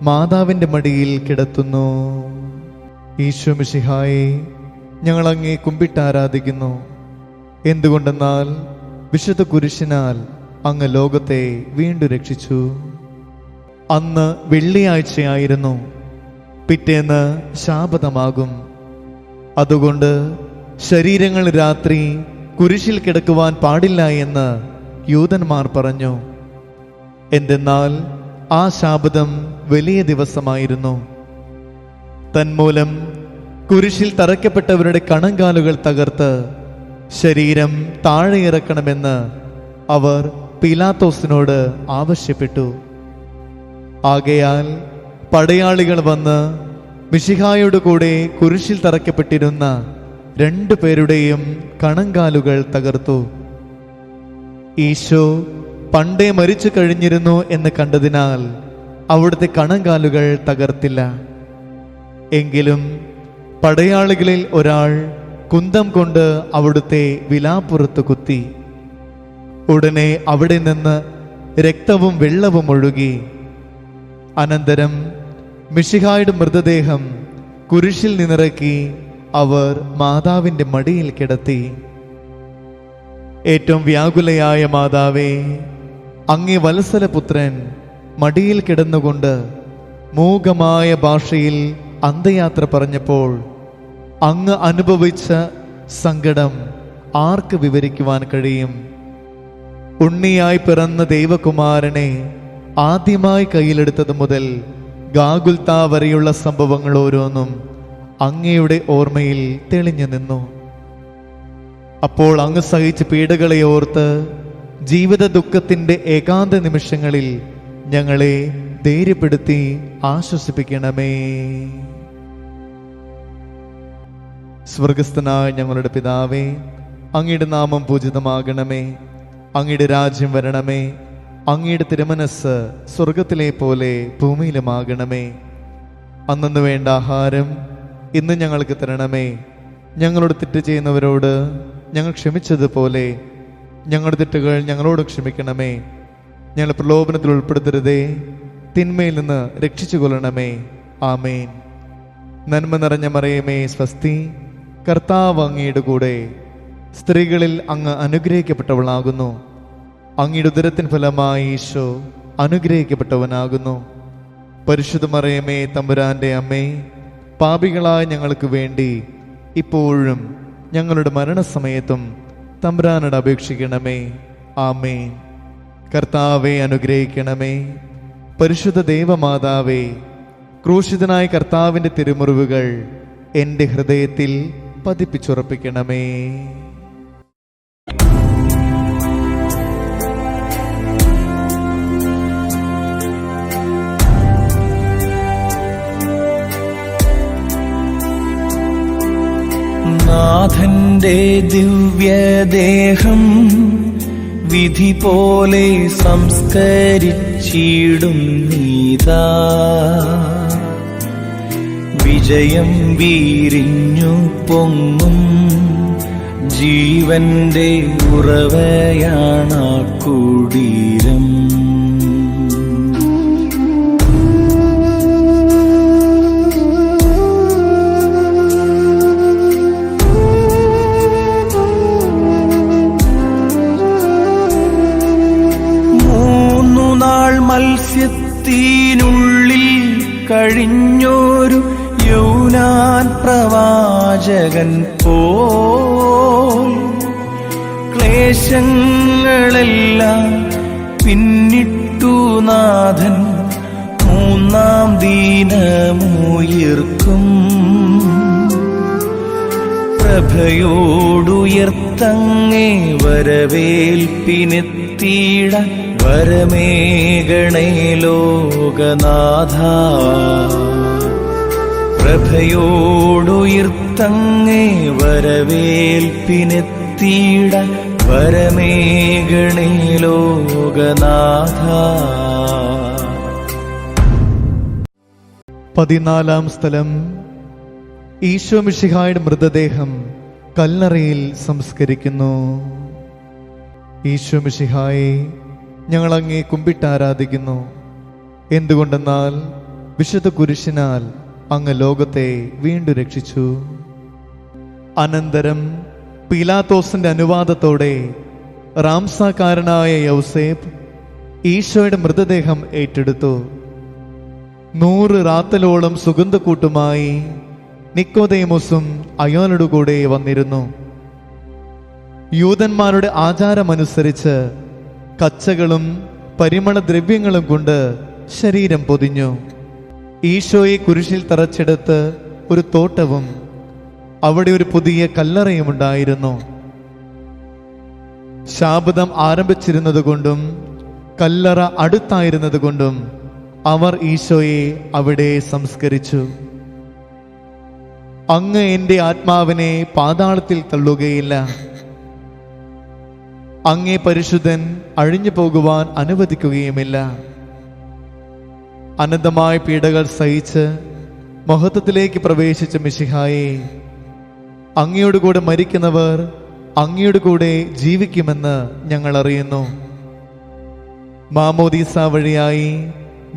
മാതാവിന്റെ മടിയിൽ കിടത്തുന്നു. ഈശോ മിശിഹായെ, ഞങ്ങൾ അങ്ങേ കുമ്പിട്ട് ആരാധിക്കുന്നു. എന്തുകൊണ്ടെന്നാൽ വിശുദ്ധ കുരിശിനാൽ അങ്ങ് ലോകത്തെ വീണ്ടും രക്ഷിച്ചു. അന്ന് വെള്ളിയാഴ്ചയായിരുന്നു, പിറ്റേന്ന് ശാബതമാകും. അതുകൊണ്ട് ശരീരങ്ങൾ രാത്രി കുരിശിൽ കിടക്കുവാൻ പാടില്ല എന്ന് യൂദന്മാർ പറഞ്ഞു. എന്തെന്നാൽ ആ ശാബതം വലിയ ദിവസമായിരുന്നു. തന്മൂലം കുരിശിൽ തറയ്ക്കപ്പെട്ടവരുടെ കണങ്കാലുകൾ തകർത്ത് ശരീരം താഴെ ഇറക്കണമെന്ന് അവർ പീലാത്തോസിനോട് ആവശ്യപ്പെട്ടു. ആകയാൽ പടയാളികൾ വന്ന് മിശിഹായുടെ കൂടെ കുരിശിൽ തറയ്ക്കപ്പെട്ടിരുന്ന 2 പേരുടെയും കണങ്കാലുകൾ തകർത്തു. ഈശോ പണ്ടേ മരിച്ചു കഴിഞ്ഞിരുന്നു എന്ന് കണ്ടതിനാൽ അവിടുത്തെ കണങ്കാലുകൾ തകർത്തില്ല. എങ്കിലും പടയാളികളിൽ ഒരാൾ കുന്തം കൊണ്ട് അവിടുത്തെ വിലാപ്പുറത്ത് കുത്തി. ഉടനെ അവിടെ നിന്ന് രക്തവും വെള്ളവും ഒഴുകി. അനന്തരം മിശിഹായുടെ മൃതദേഹം കുരിശിൽ നിന്നിറക്കി അവർ മാതാവിന്റെ മടിയിൽ കിടത്തി. ഏറ്റവും വ്യാകുലയായ മാതാവേ, അങ്ങേ വത്സലപുത്രൻ മടിയിൽ കിടന്നുകൊണ്ട് മൂകമായ ഭാഷയിൽ അന്ത്യയാത്ര പറഞ്ഞപ്പോൾ അങ്ങ് അനുഭവിച്ച സങ്കടം ആർക്ക് വിവരിക്കുവാൻ കഴിയും? ഉണ്ണിയായി പിറന്ന ദൈവകുമാരനെ ആദ്യമായി കയ്യിലെടുത്തത് മുതൽ ഗാഗുൽത്ത വരെയുള്ള സംഭവങ്ങൾ ഓരോന്നും അങ്ങയുടെ ഓർമ്മയിൽ തെളിഞ്ഞു നിന്നു. അപ്പോൾ അങ്ങ് സഹിച്ച പീഡകളെ ഓർത്ത് ജീവിത ദുഃഖത്തിന്റെ ഏകാന്ത നിമിഷങ്ങളിൽ ഞങ്ങളെ ധൈര്യപ്പെടുത്തി ആശ്വസിപ്പിക്കണമേ. സ്വർഗസ്ഥനായ ഞങ്ങളുടെ പിതാവേ, അങ്ങയുടെ നാമം പൂജിതമാകണമേ. അങ്ങയുടെ രാജ്യം വരണമേ. അങ്ങയുടെ തിരുമനസ് സ്വർഗത്തിലെ പോലെ ഭൂമിയിലുമാകണമേ. അന്നു വേണ്ട ആഹാരം ഇന്ന് ഞങ്ങൾക്ക് തരണമേ. ഞങ്ങളോട് തെറ്റ് ചെയ്യുന്നവരോട് ഞങ്ങൾ ക്ഷമിച്ചതുപോലെ ഞങ്ങളുടെ തെറ്റുകൾ ഞങ്ങളോട് ക്ഷമിക്കണമേ. ഞങ്ങൾ പ്രലോഭനത്തിൽ ഉൾപ്പെടുത്തരുതേ, തിന്മയിൽ നിന്ന് രക്ഷിച്ചു കൊള്ളണമേ. ആമേൻ. നന്മ നിറഞ്ഞ മറിയമേ, സ്വസ്തി, കർത്താവ് അങ്ങയുടെ കൂടെ, സ്ത്രീകളിൽ അങ്ങ് അനുഗ്രഹിക്കപ്പെട്ടവളാകുന്നു. അങ്ങയുടെ ഉദരത്തിൻ ഫലമായി ഈശോ അനുഗ്രഹിക്കപ്പെട്ടവനാകുന്നു. പരിശുദ്ധ മറിയമേ, തമ്പുരാന്റെ അമ്മേ, പാപികളായ ഞങ്ങൾക്ക് വേണ്ടി ഇപ്പോഴും ഞങ്ങളുടെ മരണസമയത്തും തമ്പുരാനോട് അപേക്ഷിക്കണമേ. ആമേൻ. കർത്താവെ അനുഗ്രഹിക്കണമേ. പരിശുദ്ധ ദേവമാതാവേ, ക്രൂശിതനായ കർത്താവിൻ്റെ തിരുമുറിവുകൾ എൻ്റെ ഹൃദയത്തിൽ പതിപ്പിച്ചുറപ്പിക്കണമേ. നാഥന്റെ ദിവ്യദേഹം വിധി പോലെ സംസ്കരിച്ചിടും നീതാ. വിജയം വീരിഞ്ഞു പൊങ്ങും ജീവന്റെ ഉറവയാണാ കുടീരം. മത്സ്യത്തിനുള്ളിൽ കഴിഞ്ഞൊരു യൂനാൻ പ്രവാചകൻ പോൽ ക്ലേശങ്ങളെല്ലാം പിന്നിട്ടു നാഥൻ മൂന്നാം ദിനമുയർക്കും. പ്രഭയോടുയർത്തങ്ങേ വരവേൽപ്പിനെത്തിയിടാൻ വരമേകണേ ലോകനാഥ. പ്രഭയോടുയർത്തങ്ങേ വരവേൽപ്പിനെത്തിയിടാൻ വരമേകണേ ലോകനാഥ. 14 സ്ഥലം. ഈശോ മിശിഹായുടെ മൃതദേഹം കല്ലറയിൽ സംസ്കരിക്കുന്നു. ഈശോ മിശിഹായെ, ഞങ്ങൾ അങ്ങേ കുമ്പിട്ടാരാധിക്കുന്നു. എന്തുകൊണ്ടെന്നാൽ വിശുദ്ധ കുരിശിനാൽ അങ്ങ് ലോകത്തെ വീണ്ടും രക്ഷിച്ചു. അനന്തരം പീലാത്തോസിന്റെ അനുവാദത്തോടെ റാംസാക്കാരനായ യൗസേപ്പ് ഈശോയുടെ മൃതദേഹം ഏറ്റെടുത്തു. 100 റാത്തലോളം സുഗന്ധക്കൂട്ടുമായി നിക്കോദേമോസും അയാളോടുകൂടെ വന്നിരുന്നു. യൂതന്മാരുടെ ആചാരമനുസരിച്ച് കച്ചകളും പരിമളദ്രവ്യങ്ങളും കൊണ്ട് ശരീരം പൊതിഞ്ഞു. ഈശോയെ കുരിശിൽ തറച്ചെടുത്ത് ഒരു തോട്ടവും അവിടെ ഒരു പുതിയ കല്ലറയുമുണ്ടായിരുന്നു. ശാബദം ആരംഭിച്ചിരുന്നതുകൊണ്ടും കല്ലറ അടുത്തായിരുന്നതുകൊണ്ടും അവർ ഈശോയെ അവിടെ സംസ്കരിച്ചു. അങ്ങ് എൻ്റെ ആത്മാവിനെ പാതാളത്തിൽ തള്ളുകയില്ല. അങ്ങേ പരിശുദ്ധൻ അഴിഞ്ഞു പോകുവാൻ അനുവദിക്കുകയുമില്ല. അനന്തമായ പീഡകൾ സഹിച്ച് മഹത്വത്തിലേക്ക് പ്രവേശിച്ച മിശിഹായെ, അങ്ങയോട് കൂടെ മരിക്കുന്നവർ അങ്ങയോട് കൂടെ ജീവിക്കുമെന്ന് ഞങ്ങൾ അറിയുന്നു. മാമോദീസ വഴിയായി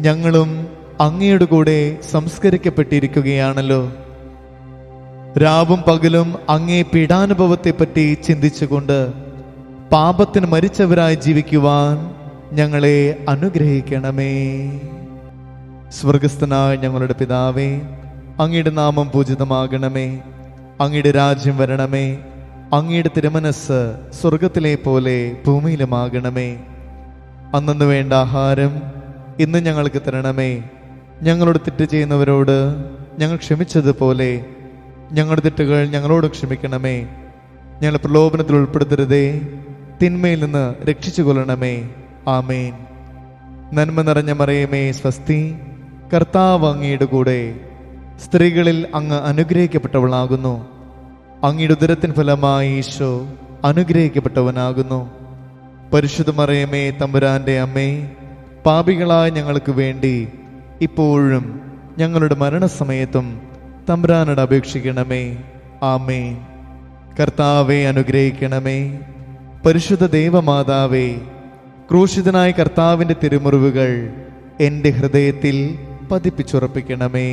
ഞങ്ങളും അങ്ങയോട് കൂടെ സംസ്കരിക്കപ്പെട്ടിരിക്കുകയാണല്ലോ. രാവും പകലും അങ്ങേ പീഡാനുഭവത്തെപ്പറ്റി ചിന്തിച്ചുകൊണ്ട് പാപത്തിന് മരിച്ചവരായി ജീവിക്കുവാൻ ഞങ്ങളെ അനുഗ്രഹിക്കണമേ. സ്വർഗസ്ഥനായ ഞങ്ങളുടെ പിതാവേ, അങ്ങയുടെ നാമം പൂജിതമാകണമേ. അങ്ങയുടെ രാജ്യം വരണമേ. അങ്ങയുടെ തിരുമനസ് സ്വർഗത്തിലെ പോലെ ഭൂമിയിലുമാകണമേ. അന്നന്ന് വേണ്ട ആഹാരം ഇന്ന് ഞങ്ങൾക്ക് തരണമേ. ഞങ്ങളോട് തെറ്റ് ചെയ്യുന്നവരോട് ഞങ്ങൾ ക്ഷമിച്ചതുപോലെ ഞങ്ങളുടെ തെറ്റുകൾ ഞങ്ങളോട് ക്ഷമിക്കണമേ. ഞങ്ങൾ പ്രലോഭനത്തിൽ ഉൾപ്പെടുത്തരുതേ, തിന്മയിൽ നിന്ന് രക്ഷിച്ചു കൊള്ളണമേ. ആമേൻ. നന്മ നിറഞ്ഞ മറിയമേ സ്വസ്തി, കർത്താവ് അങ്ങയുടെ കൂടെ സ്ത്രീകളിൽ അങ്ങ് അനുഗ്രഹിക്കപ്പെട്ടവളാകുന്നു. അങ്ങയുടെ ഉദരത്തിൻ ഫലമായി ഈശോ അനുഗ്രഹിക്കപ്പെട്ടവനാകുന്നു. പരിശുദ്ധ മറിയമേ തമ്പുരാന്റെ അമ്മേ, പാപികളായ ഞങ്ങൾക്ക് വേണ്ടി ഇപ്പോഴും ഞങ്ങളുടെ മരണസമയത്തും തമ്പുരാനോട് അപേക്ഷിക്കണമേ. ആമേൻ. കർത്താവെ അനുഗ്രഹിക്കണമേ. പരിശുദ്ധ ദേവമാതാവേ, ക്രൂശിതനായ കർത്താവിൻ്റെ തിരുമുറിവുകൾ എൻ്റെ ഹൃദയത്തിൽ പതിപ്പിച്ചുറപ്പിക്കണമേ.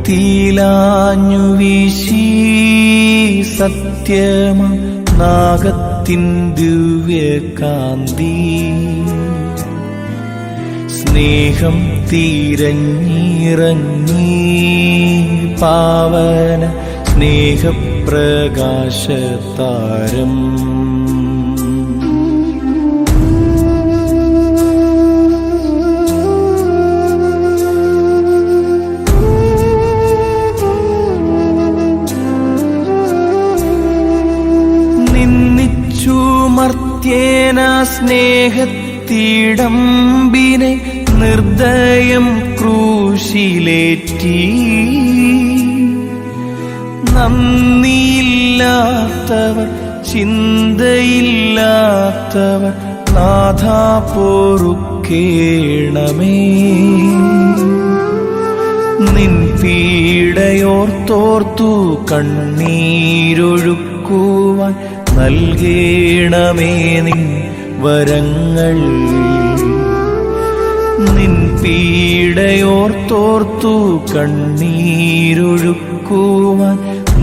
ലോകത്തിലാഞ്ഞു വീശി സത്യമ നാഗത്തിൻ ദിവ്യകാന്തി സ്നേഹം തിരഞ്ഞിറങ്ങി പാവന സ്നേഹപ്രകാശതാരം മർത്യേന സ്നേഹത്തിടമ്പിനെ നിർദ്ദയം ക്രൂശിലേറ്റി നന്ദിയില്ലാത്തവർ ചിന്തയില്ലാത്തവർ നാഥാ പൊറുക്കേണമേ. നിൻ പീഡയോർത്തോർത്തു കണ്ണീരൊഴുക്കുവാൻ നൽകേണമേ നിൻ വരങ്ങൾ. നിൻ പീഡയോർത്തോർത്തു കണ്ണീരൊഴുക്കുവാൻ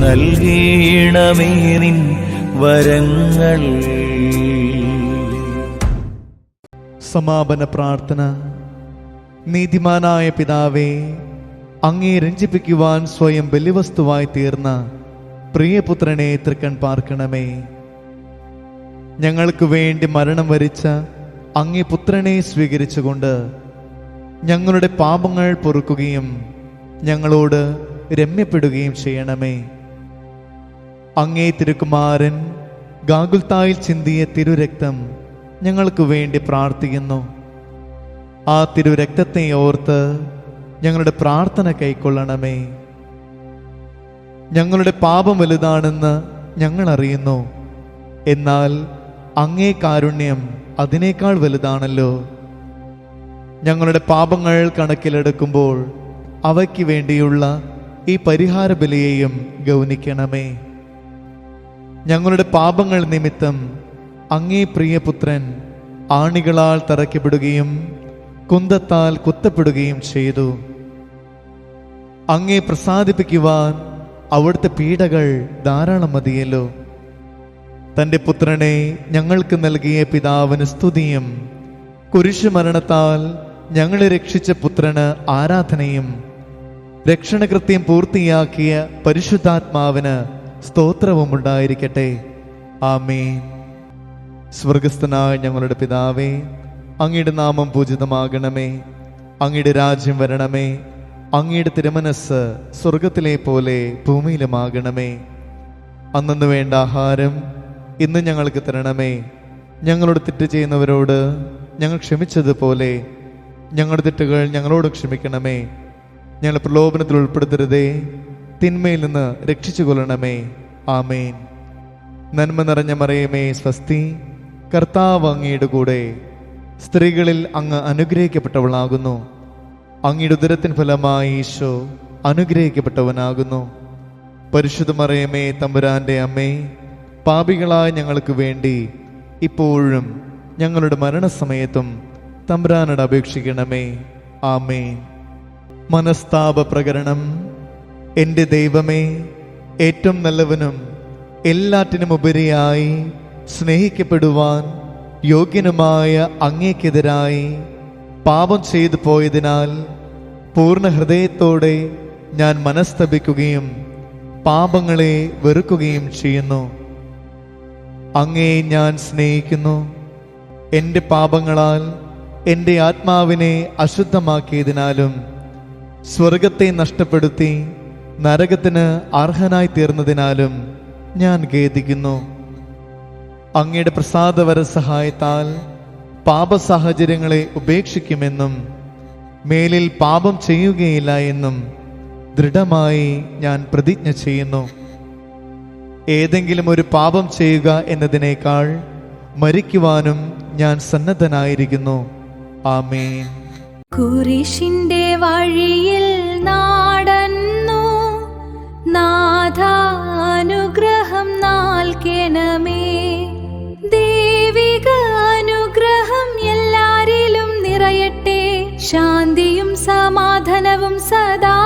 നൽകേണമേ നിൻ വരങ്ങൾ. സമാപന പ്രാർത്ഥന. നീതിമാനായ പിതാവേ, അങ്ങേ രഞ്ജിപ്പിക്കുവാൻ സ്വയം ബലിവസ്തുവായി തീർന്ന പ്രിയപുത്രനെ തൃക്കൺ പാർക്കണമേ. ഞങ്ങൾക്ക് വേണ്ടി മരണം വരിച്ച അങ്ങേ പുത്രനെ സ്വീകരിച്ചുകൊണ്ട് ഞങ്ങളുടെ പാപങ്ങൾ പൊറുക്കുകയും ഞങ്ങളോട് രമ്യപ്പെടുകയും ചെയ്യണമേ. അങ്ങേ തിരുക്കുമാരൻ ഗാഗുൽത്തായിൽ ചിന്തിയ തിരുരക്തം ഞങ്ങൾക്ക് വേണ്ടി പ്രാർത്ഥിക്കുന്നു. ആ തിരുരക്തത്തെ ഓർത്ത് ഞങ്ങളുടെ പ്രാർത്ഥന കൈക്കൊള്ളണമേ. ഞങ്ങളുടെ പാപം വലുതാണെന്ന് ഞങ്ങൾ അറിയുന്നു. എന്നാൽ അങ്ങേ കാരുണ്യം അതിനേക്കാൾ വലുതാണല്ലോ. ഞങ്ങളുടെ പാപങ്ങൾ കണക്കിലെടുക്കുമ്പോൾ അവയ്ക്ക് വേണ്ടിയുള്ള ഈ പരിഹാര ബലിയെയും ഗൗനിക്കണമേ. ഞങ്ങളുടെ പാപങ്ങൾ നിമിത്തം അങ്ങേ പ്രിയപുത്രൻ ആണികളാൽ തറയ്ക്കപ്പെടുകയും കുന്തത്താൽ കുത്തപ്പെടുകയും ചെയ്തു. അങ്ങേ പ്രസാദിപ്പിക്കുവാൻ അവിടുത്തെ പീഡകൾ ധാരാളം മതിയല്ലോ. തൻ്റെ പുത്രനെ ഞങ്ങൾക്ക് നൽകിയ പിതാവിന് സ്തുതിയും കുരിശുമരണത്താൽ ഞങ്ങളെ രക്ഷിച്ച പുത്രന് ആരാധനയും രക്ഷണകൃത്യം പൂർത്തിയാക്കിയ പരിശുദ്ധാത്മാവിന് സ്തോത്രവും ഉണ്ടായിരിക്കട്ടെ. ആമേൻ. സ്വർഗസ്ഥനായ ഞങ്ങളുടെ പിതാവേ, അങ്ങയുടെ നാമം പൂജിതമാകണമേ. അങ്ങയുടെ രാജ്യം വരണമേ. അങ്ങയുടെ തിരുമനസ്സ് സ്വർഗത്തിലെ പോലെ ഭൂമിയിലുമാകണമേ. അന്നു വേണ്ട ആഹാരം ഇന്ന് ഞങ്ങൾക്ക് തരണമേ. ഞങ്ങളോട് തെറ്റ് ചെയ്യുന്നവരോട് ഞങ്ങൾ ക്ഷമിച്ചതുപോലെ ഞങ്ങളുടെ തെറ്റുകൾ ഞങ്ങളോട് ക്ഷമിക്കണമേ. ഞങ്ങൾ പ്രലോഭനത്തിൽ ഉൾപ്പെടുത്തരുതേ, തിന്മയിൽ നിന്ന് രക്ഷിച്ചു കൊള്ളണമേ. ആമേൻ. നന്മ നിറഞ്ഞ മറിയമേ സ്വസ്തി, കർത്താവ് അങ്ങയുടെ കൂടെ, സ്ത്രീകളിൽ അങ്ങ് അനുഗ്രഹിക്കപ്പെട്ടവളാകുന്നു. അങ്ങയുടെ ഉദരത്തിൻ ഫലമായി ഈശോ അനുഗ്രഹിക്കപ്പെട്ടവനാകുന്നു. പരിശുദ്ധ മറിയമേ തമ്പുരാന്റെ അമ്മേ, പാപികളായ ഞങ്ങൾക്ക് വേണ്ടി ഇപ്പോഴും ഞങ്ങളുടെ മരണസമയത്തും തമ്പുരാനോട് അപേക്ഷിക്കണമേ. ആമേൻ. മനസ്താപ പ്രകരണം. എൻ്റെ ദൈവമേ, ഏറ്റവും നല്ലവനും എല്ലാറ്റിനും ഉപരിയായി സ്നേഹിക്കപ്പെടുവാൻ യോഗ്യനുമായ അങ്ങേക്കെതിരായി പാപം ചെയ്തു പോയതിനാൽ പൂർണ്ണ ഹൃദയത്തോടെ ഞാൻ മനസ്തപിക്കുകയും പാപങ്ങളെ വെറുക്കുകയും ചെയ്യുന്നു. അങ്ങേ ഞാൻ സ്നേഹിക്കുന്നു. എൻ്റെ പാപങ്ങളാൽ എൻ്റെ ആത്മാവിനെ അശുദ്ധമാക്കിയതിനാലും സ്വർഗത്തെ നഷ്ടപ്പെടുത്തി നരകത്തിന് അർഹനായി തീർന്നതിനാലും ഞാൻ ഖേദിക്കുന്നു. അങ്ങയുടെ പ്രസാദവര സഹായത്താൽ പാപസാഹചര്യങ്ങളെ ഉപേക്ഷിക്കുമെന്നും മേലിൽ പാപം ചെയ്യുകയില്ല എന്നും ദൃഢമായി ഞാൻ പ്രതിജ്ഞ ചെയ്യുന്നു. ഏതെങ്കിലും ഒരു പാപം ചെയ്യുക എന്നതിനേക്കാൾ മരിക്കുവാനും ഞാൻ സന്നദ്ധനായിരിക്കുന്നു. ആമേൻ. കുരിശിന്റെ വഴിയിൽ നാടന്നു നാഥാനുഗ്രഹം നൽകണമേ. ദൈവിക അനുഗ്രഹം എല്ലാരിലും നിറയട്ടെ. ശാന്തിയും സമാധാനവും സദാ